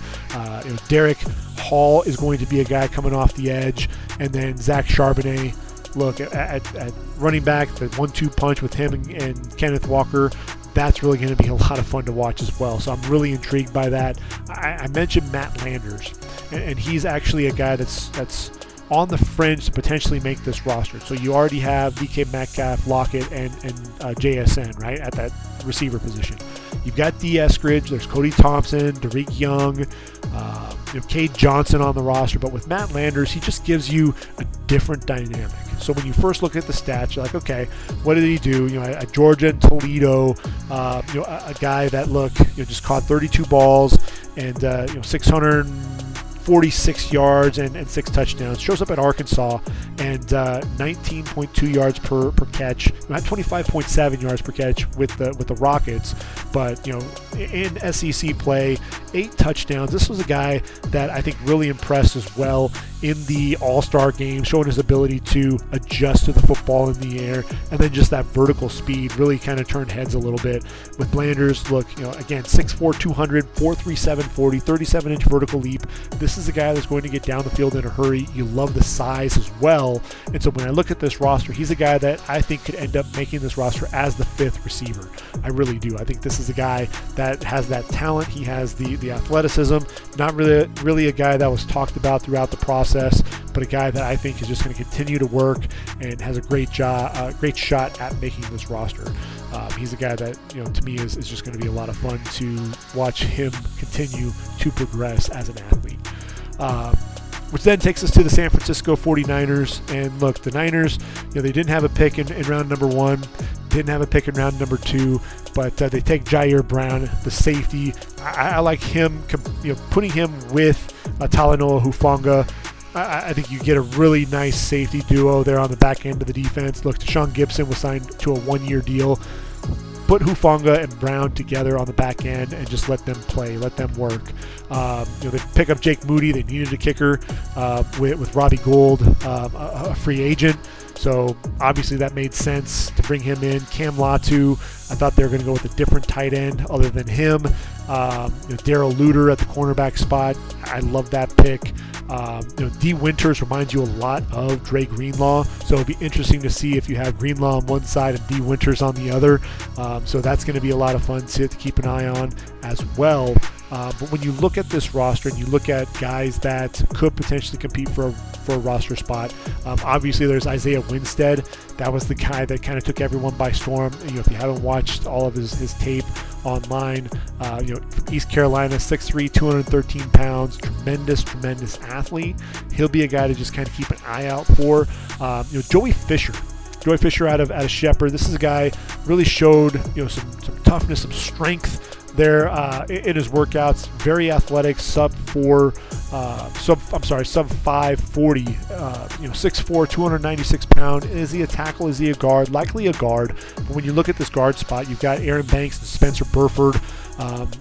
Derek Hall is going to be a guy coming off the edge, and then Zach Charbonnet. Look, at running back, the 1-2 punch with him and Kenneth Walker, that's really going to be a lot of fun to watch as well. So I'm really intrigued by that. I mentioned Matt Landers, and he's actually a guy that's on the fringe to potentially make this roster. So you already have DK Metcalf, Lockett, and JSN, right, at that receiver position. You've got D. Eskridge, there's Cody Thompson, Derek Young, Cade Johnson on the roster, but with Matt Landers, he just gives you a different dynamic. So when you first look at the stats, you're like, okay, what did he do? At Georgia and Toledo, a guy that just caught 32 balls and 646 yards and 6 touchdowns. Shows up at Arkansas and 19.2 yards per catch, not 25.7 yards per catch with the Rockets, but in SEC play, 8 touchdowns. This was a guy that I think really impressed as well in the All-Star game, showing his ability to adjust to the football in the air, and then just that vertical speed really kind of turned heads a little bit with Blanders. Look, again, 6'4", 200, 4.37 40, 37-inch vertical leap. This is a guy that's going to get down the field in a hurry. You love the size as well. And so when I look at this roster, he's a guy that I think could end up making this roster as the 5th receiver. I really do. I think this is a guy that has that talent. He has the athleticism. Not really a guy that was talked about throughout the process, but a guy that I think is just going to continue to work and has a great shot at making this roster. He's a guy that, to me is just going to be a lot of fun to watch him continue to progress as an athlete. Which then takes us to the San Francisco 49ers. And look, the Niners, they didn't have a pick in round number 1, didn't have a pick in round number 2, but they take Jair Brown, the safety. I like him, putting him with Talanoa Hufanga. I think you get a really nice safety duo there on the back end of the defense. Look, Deshaun Gibson was signed to a 1-year deal. Put Hufanga and Brown together on the back end and just let them play, let them work. They pick up Jake Moody. They needed a kicker with Robbie Gould, a free agent. So obviously that made sense to bring him in. Cam Latu, I thought they were going to go with a different tight end other than him. Darrell Luter at the cornerback spot. I love that pick. D. Winters reminds you a lot of Dre Greenlaw, so it'll be interesting to see if you have Greenlaw on one side and D. Winters on the other. So that's going to be a lot of fun to keep an eye on as well. But when you look at this roster and you look at guys that could potentially compete for a roster spot, obviously there's Isaiah Winstead. That was the guy that kind of took everyone by storm. If you haven't watched all of his tape online, from East Carolina, 6'3", 213 pounds, tremendous athlete. He'll be a guy to just kind of keep an eye out for. Joey Fisher out of Shepherd. This is a guy really showed some toughness, some strength there in his workouts. Very athletic, sub 5 40, 6'4", 296 pound. Is he a tackle? Is he a guard? Likely a guard. But when you look at this guard spot, you've got Aaron Banks and Spencer Burford,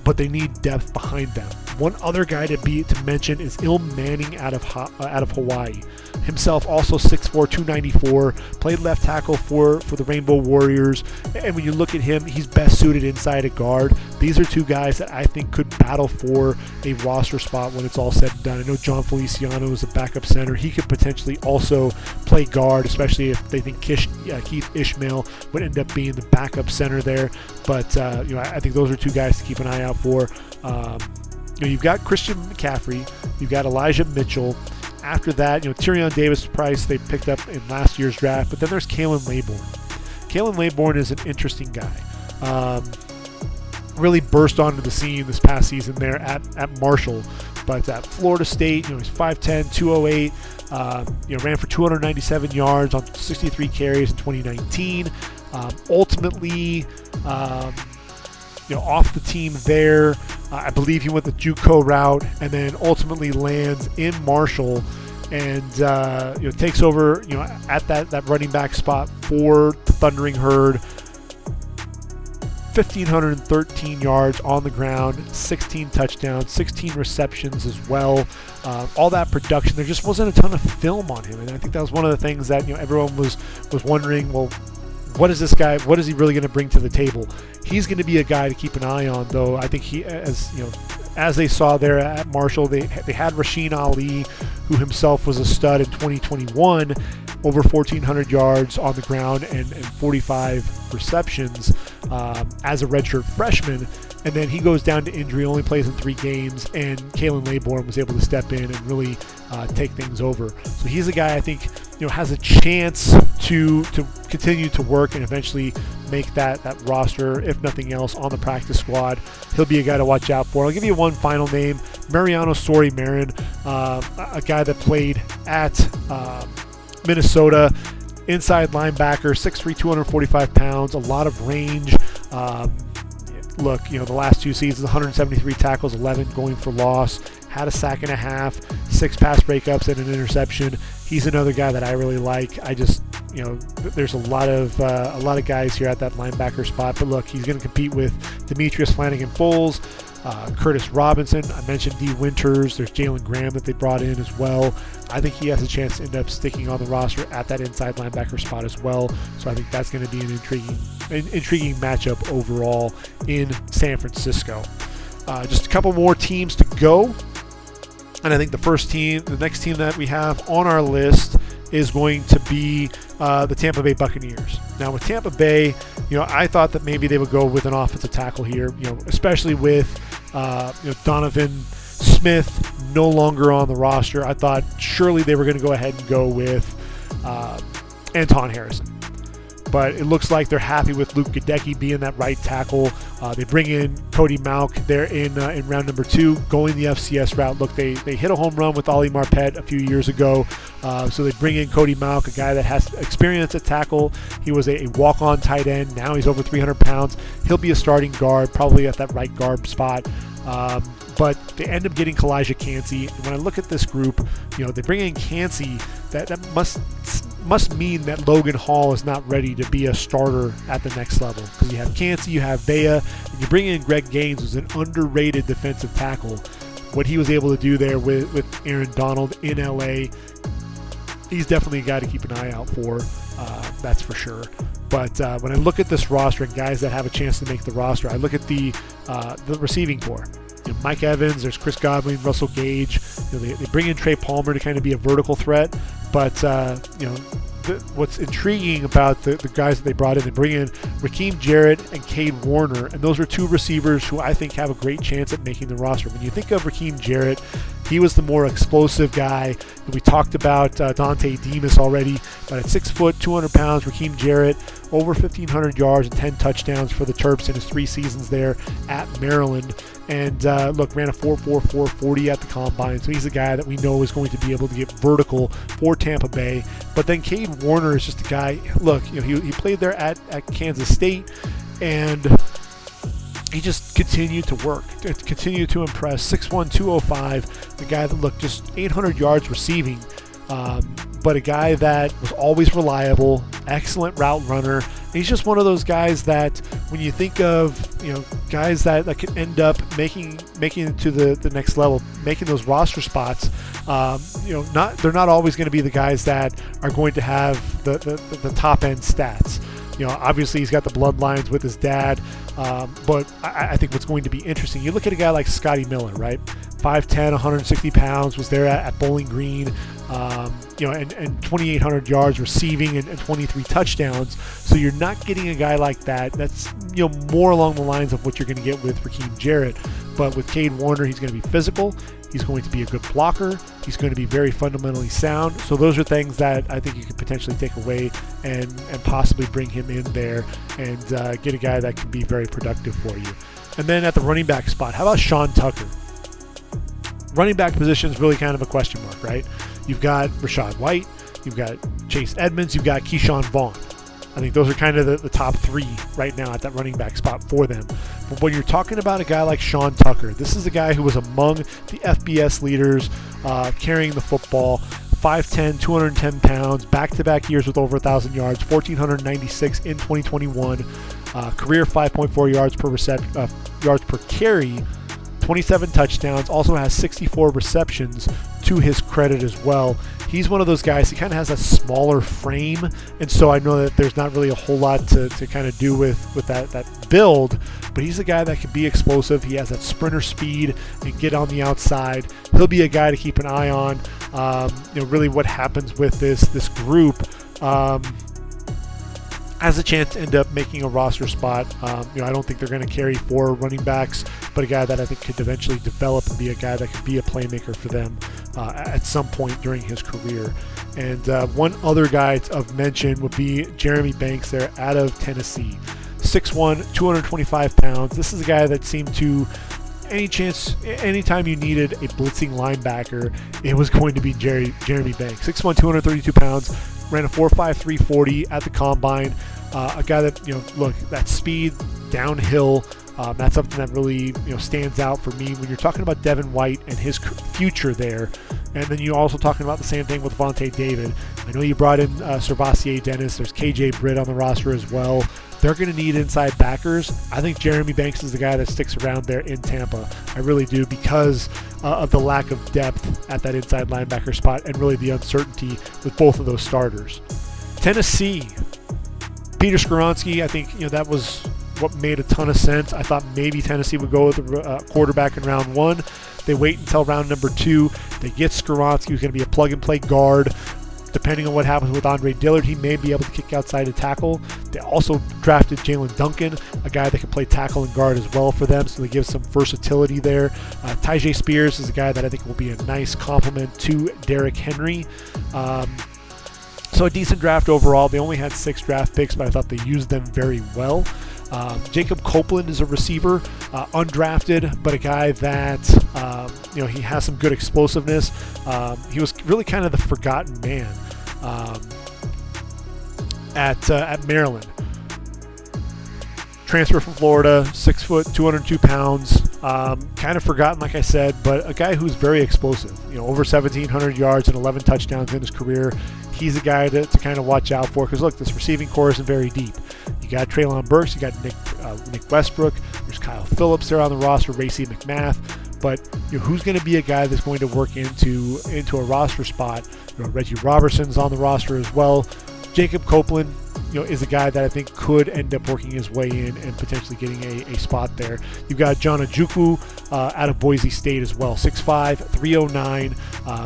but they need depth behind them. One other guy to mention is Il Manning out of Hawaii. Himself also 6'4", 294, played left tackle for the Rainbow Warriors. And when you look at him, he's best suited inside a guard. These are two guys that I think could battle for a roster spot when it's all said and done. I know John Feliciano is a backup center. He could potentially also play guard, especially if they think Keith Ishmael would end up being the backup center there. But I think those are two guys to keep an eye out for. You've got Christian McCaffrey, you've got Elijah Mitchell. After that, Tyrion Davis-Price they picked up in last year's draft, but then there's Kalen Laybourne. Kalen Laybourne is an interesting guy. Really burst onto the scene this past season there at Marshall, but at Florida State, he's 5'10", 208. Ran for 297 yards on 63 carries in 2019. Ultimately, off the team there. I believe he went the JUCO route and then ultimately lands in Marshall and takes over at that running back spot for the Thundering Herd. 1,513 yards on the ground, 16 touchdowns, 16 receptions as well. All that production, there just wasn't a ton of film on him, and I think that was one of the things that everyone was wondering. Well, what is this guy? What is he really going to bring to the table? He's going to be a guy to keep an eye on, though. I think he, as they saw there at Marshall, they had Rasheen Ali, who himself was a stud in 2021, over 1,400 yards on the ground and 45 receptions as a redshirt freshman. And then he goes down to injury, only plays in 3 games, and Kalen Laybourne was able to step in and really take things over. So he's a guy I think has a chance to continue to work and eventually make that roster, if nothing else, on the practice squad. He'll be a guy to watch out for. I'll give you one final name, Mariano Sori-Marin, a guy that played at Minnesota, inside linebacker, 6'3", 245 pounds, a lot of range. Look, the last 2 seasons, 173 tackles, 11 going for loss, had a sack and a half, 6 pass breakups and an interception. He's another guy that I really like. I just, there's a lot of guys here at that linebacker spot. But look, he's going to compete with Demetrius Flanagan-Foles, Curtis Robinson. I mentioned D. Winters. There's Jalen Graham that they brought in as well. I think he has a chance to end up sticking on the roster at that inside linebacker spot as well. So I think that's going to be an intriguing matchup overall in San Francisco. Just a couple more teams to go. And I think the next team that we have on our list is going to be the Tampa Bay Buccaneers. Now with Tampa Bay, I thought that maybe they would go with an offensive tackle here, especially with Donovan Smith no longer on the roster. I thought surely they were going to go ahead and go with Anton Harrison. But it looks like they're happy with Luke Gadecki being that right tackle. They bring in Cody Mauch there in round number 2, going the FCS route. Look, they hit a home run with Ollie Marpet a few years ago. So they bring in Cody Mauch, a guy that has experience at tackle. He was a walk-on tight end. Now he's over 300 pounds. He'll be a starting guard, probably at that right guard spot. But they end up getting Kalijah Cansey. And when I look at this group, they bring in Cansey. That must mean that Logan Hall is not ready to be a starter at the next level, because you have Cansey, you have Bea, and you bring in Greg Gaines, who's an underrated defensive tackle. What he was able to do there with Aaron Donald in LA, he's definitely a guy to keep an eye out for. That's for sure. But when I look at this roster and guys that have a chance to make the roster, I look at the receiving corps. Mike Evans, there's Chris Godwin, Russell Gage. They bring in Trey Palmer to kind of be a vertical threat. But what's intriguing about the guys that they brought in, they bring in Raheem Jarrett and Cade Warner, and those are two receivers who I think have a great chance at making the roster. When you think of Raheem Jarrett, he was the more explosive guy. We talked about Dante Demas already, but at 6 foot, 200 pounds, Raheem Jarrett, over 1,500 yards and 10 touchdowns for the Terps in his 3 seasons there at Maryland. And look, ran a 4.44 40 at the combine, so he's a guy that we know is going to be able to get vertical for Tampa Bay. But then Cade Warner is just a guy. Look, he played there at Kansas State, and he just continued to work, continued to impress. 6'1", 205, the guy that looked just 800 yards receiving, but a guy that was always reliable, excellent route runner. And he's just one of those guys that when you think of guys that can end up making it to the next level, making those roster spots, they're not always going to be the guys that are going to have the top end stats. Obviously he's got the bloodlines with his dad, but I think what's going to be interesting, you look at a guy like Scotty Miller, right? 5'10", 160 pounds, was there at Bowling Green, and 2,800 yards receiving and 23 touchdowns. So you're not getting a guy like that. That's more along the lines of what you're going to get with Raheem Jarrett. But with Cade Warner, he's going to be physical. He's going to be a good blocker. He's going to be very fundamentally sound. So those are things that I think you could potentially take away and possibly bring him in there and get a guy that can be very productive for you. And then at the running back spot, how about Sean Tucker? Running back position is really kind of a question mark, right? You've got Rezjohn White, you've got Chase Edmonds, you've got Keyshawn Vaughn. I think those are kind of the top 3 right now at that running back spot for them. But when you're talking about a guy like Sean Tucker, this is a guy who was among the FBS leaders carrying the football. 5'10", 210 pounds, back-to-back years with over 1,000 yards, 1,496 in 2021. Career 5.4 yards per carry, 27 touchdowns, also has 64 receptions to his credit as well. He's one of those guys, he kind of has a smaller frame, and so I know that there's not really a whole lot to kind of do with that build, but he's a guy that can be explosive. He has that sprinter speed and get on the outside. He'll be a guy to keep an eye on. Really what happens with this group. Has a chance to end up making a roster spot. I don't think they're going to carry 4 running backs, but a guy that I think could eventually develop and be a guy that could be a playmaker for them at some point during his career. And one other guy of mention would be Jeremy Banks there out of Tennessee. 6'1", 225 pounds. This is a guy that seemed to, anytime you needed a blitzing linebacker, it was going to be Jeremy Banks. 6'1", 232 pounds. Ran a 4.53 40 at the combine. A guy that, that speed downhill, that's something that really, stands out for me when you're talking about Devin White and his future there. And then you're also talking about the same thing with Vontae David. I know you brought in Servassier Dennis. There's KJ Britt on the roster as well. They're going to need inside backers. I think Jeremy Banks is the guy that sticks around there in Tampa. I really do, because of the lack of depth at that inside linebacker spot and really the uncertainty with both of those starters. Tennessee, Peter Skoronski, I think that was what made a ton of sense. I thought maybe Tennessee would go with a quarterback in round 1. They wait until round number 2. They get Skoronski, who's going to be a plug-and-play guard. Depending on what happens with Andre Dillard, he may be able to kick outside to tackle. They also drafted Jalen Duncan, a guy that can play tackle and guard as well for them, so they give some versatility there. Tyjae Spears is a guy that I think will be a nice complement to Derrick Henry. So a decent draft overall. They only had 6 draft picks, but I thought they used them very well. Jacob Copeland is a receiver, undrafted, but a guy that he has some good explosiveness. He was really kind of the forgotten man at Maryland. Transfer from Florida, 6 foot, 202 pounds. Kind of forgotten, like I said, but a guy who's very explosive. Over 1,700 yards and 11 touchdowns in his career. He's a guy to kind of watch out for, because look, this receiving core isn't very deep. You got Treylon Burks, you got Nick Westbrook, there's Kyle Phillips there on the roster, Racey McMath, but who's going to be a guy that's going to work into a roster spot? Reggie Robertson's on the roster as well. Jacob Copeland, is a guy that I think could end up working his way in and potentially getting a spot there. You've got John Ojukwu out of Boise State as well, 6'5", 309.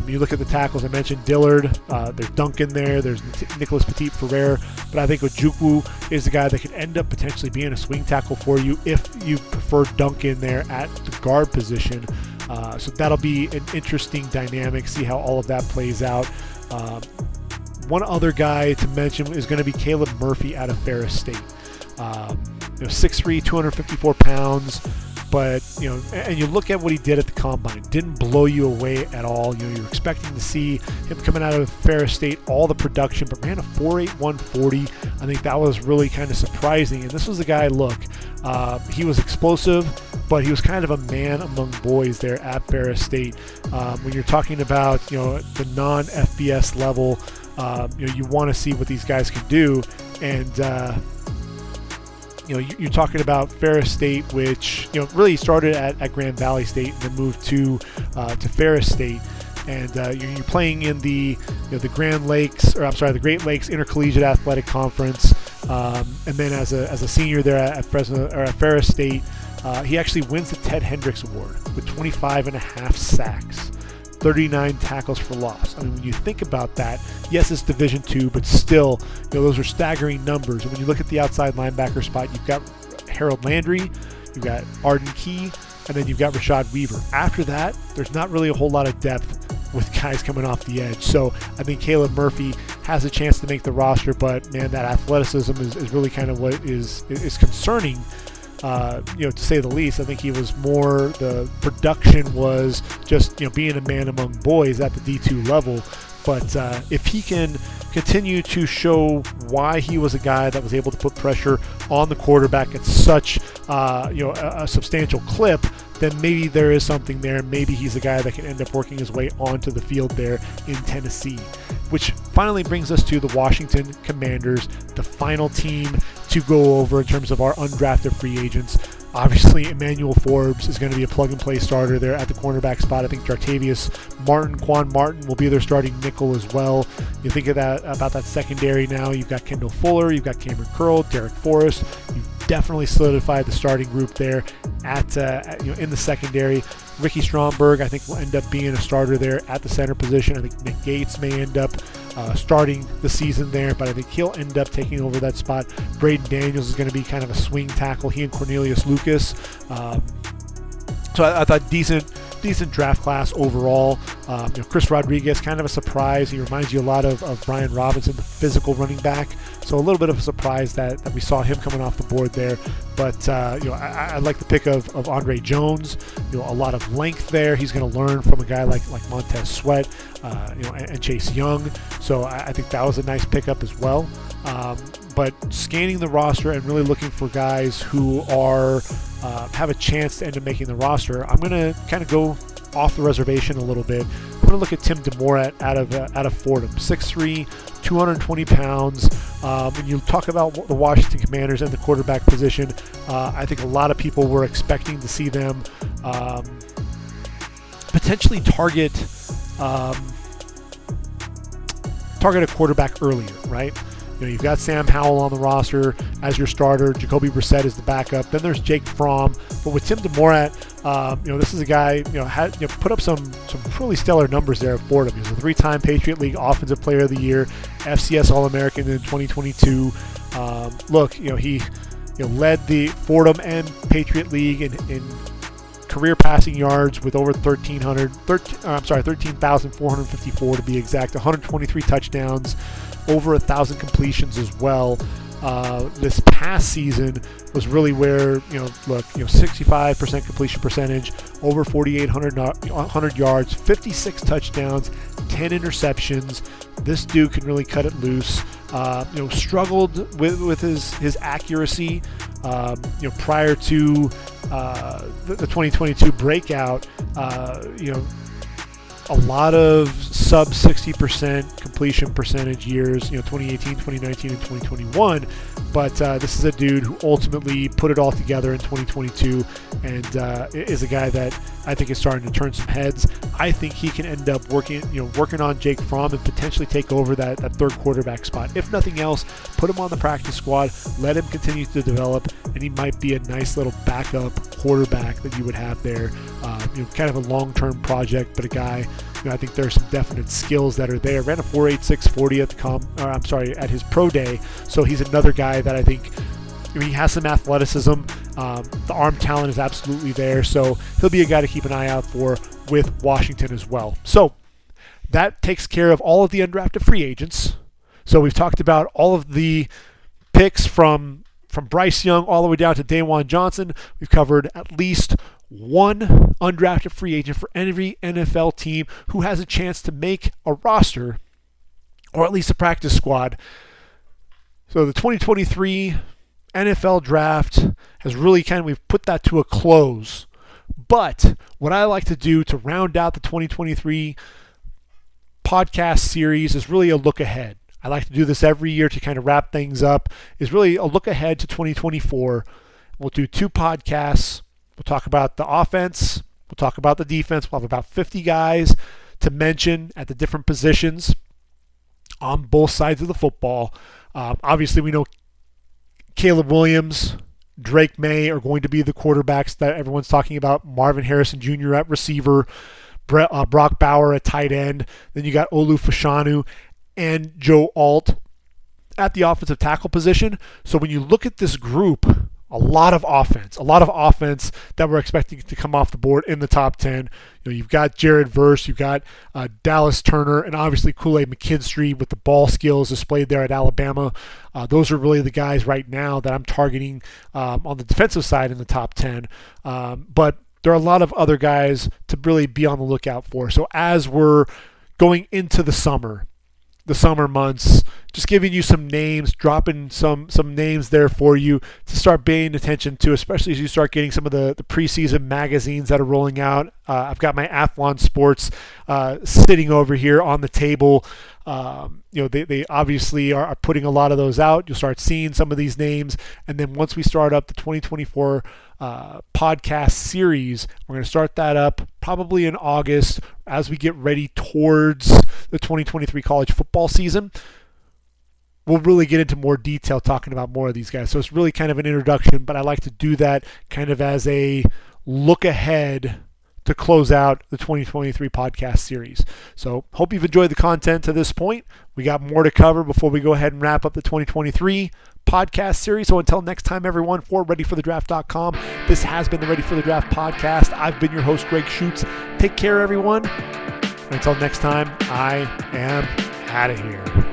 You look at the tackles, I mentioned Dillard, there's Duncan there, there's Nicholas Petit-Frere, but I think Ojukwu is the guy that could end up potentially being a swing tackle for you if you prefer Duncan there at the guard position. So that'll be an interesting dynamic, see how all of that plays out. One other guy to mention is going to be Caleb Murphy out of Ferris State. 6'3", 254 pounds, but and you look at what he did at the combine, didn't blow you away at all. You're expecting to see him coming out of Ferris State, all the production, but ran a 4.8 140. I think that was really kind of surprising. And this was a guy, look, he was explosive, but he was kind of a man among boys there at Ferris State. When you're talking about the non-FBS level, you want to see what these guys can do, and you're talking about Ferris State, which really started at Grand Valley State and then moved to Ferris State, and you're playing in the Great Lakes Intercollegiate Athletic Conference, and then as a senior there at Ferris State, he actually wins the Ted Hendricks Award with 25.5 sacks. 39 tackles for loss. I mean, when you think about that, yes, it's Division II, but still, those are staggering numbers. And when you look at the outside linebacker spot, you've got Harold Landry, you've got Arden Key, and then you've got Rashad Weaver. After that, there's not really a whole lot of depth with guys coming off the edge. So I think Caleb Murphy has a chance to make the roster, but man, that athleticism is really kind of what is concerning. To say the least. I think he was more, the production was just, being a man among boys at the D2 level. But if he can continue to show why he was a guy that was able to put pressure on the quarterback at such, a substantial clip, then maybe there is something there. Maybe he's a guy that can end up working his way onto the field there in Tennessee. Which finally brings us to the Washington Commanders, the final team to go over in terms of our undrafted free agents. Obviously, Emmanuel Forbes is going to be a plug-and-play starter there at the cornerback spot. I think Jartavius Martin, Quan Martin will be their starting nickel as well. You think of that about that secondary now. You've got Kendall Fuller, you've got Cameron Curl, Derek Forrest. You've definitely solidified the starting group there in the secondary. Ricky Stromberg, I think, will end up being a starter there at the center position. I think Nick Gates may end up starting the season there, but I think he'll end up taking over that spot. Braden Daniels is going to be kind of a swing tackle. He and Cornelius Lucas. So I thought decent draft class overall. Chris Rodriguez, kind of a surprise. He reminds you a lot of Brian Robinson, the physical running back. So a little bit of a surprise that we saw him coming off the board there. But I like the pick of Andre Jones. A lot of length there. He's going to learn from a guy like Montez Sweat, and Chase Young. So I think that was a nice pickup as well. But scanning the roster and really looking for guys who are have a chance to end up making the roster, I'm going to kind of go off the reservation a little bit. going to look at Tim DeMore out of Fordham, 6'3", 220 pounds. When you talk about the Washington Commanders and the quarterback position, I think a lot of people were expecting to see them potentially target a quarterback earlier, right? You've got Sam Howell on the roster as your starter. Jacoby Brissett is the backup. Then there's Jake Fromm. But with Tim DeMore, this is a guy, put up some really stellar numbers there at Fordham. He was a 3-time Patriot League Offensive Player of the Year, FCS All-American in 2022. He led the Fordham and Patriot League in career passing yards with over 13,454 to be exact, 123 touchdowns, over 1,000 completions as well. This past season was really where 65% completion percentage, over 4,800 yards, 56 touchdowns, 10 interceptions. This dude can really cut it loose. Struggled with his accuracy prior to the 2022 breakout. A lot of sub 60% completion percentage years, 2018, 2019, and 2021. But this is a dude who ultimately put it all together in 2022 and is a guy that I think is starting to turn some heads. I think he can end up working on Jake Fromm and potentially take over that third quarterback spot. If nothing else, put him on the practice squad, let him continue to develop, and he might be a nice little backup quarterback that you would have there. Kind of a long-term project, but a guy, I think there are some definite skills that are there. Ran a 4.86 40 at his pro day, so he's another guy that I think he has some athleticism. The arm talent is absolutely there, so he'll be a guy to keep an eye out for with Washington as well. So that takes care of all of the undrafted free agents. So we've talked about all of the picks from Bryce Young all the way down to Dawan Johnson. We've covered at least one undrafted free agent for every NFL team who has a chance to make a roster or at least a practice squad. So the 2023 NFL draft has really we've put that to a close. But what I like to do to round out the 2023 podcast series is really a look ahead. I like to do this every year to kind of wrap things up, is really a look ahead to 2024. We'll do 2 podcasts. We'll talk about the offense. We'll talk about the defense. We'll have about 50 guys to mention at the different positions on both sides of the football. Obviously, we know Caleb Williams, Drake May are going to be the quarterbacks that everyone's talking about. Marvin Harrison Jr. at receiver, Brock Bauer at tight end. Then you got Olu Fashanu and Joe Alt at the offensive tackle position. So when you look at this group, a lot of offense that we're expecting to come off the board in the top 10. You've got Jared Verse, you've got Dallas Turner, and obviously Kool-Aid McKinstry with the ball skills displayed there at Alabama. Those are really the guys right now that I'm targeting on the defensive side in the top 10. But there are a lot of other guys to really be on the lookout for. So as we're going into the summer months, just giving you some names, dropping some names there for you to start paying attention to, especially as you start getting some of the preseason magazines that are rolling out. I've got my Athlon Sports sitting over here on the table. They obviously are putting a lot of those out. You'll start seeing some of these names, and then once we start up the 2024 podcast series, we're going to start that up probably in August as we get ready towards the 2023 college football season. We'll really get into more detail talking about more of these guys. So it's really kind of an introduction, but I like to do that kind of as a look ahead to close out the 2023 podcast series. So hope you've enjoyed the content to this point. We got more to cover before we go ahead and wrap up the 2023 podcast series. So until next time, everyone, for ReadyForTheDraft.com, this has been the Ready for the Draft podcast. I've been your host, Gregg Schutze. Take care, everyone. And until next time, I am out of here.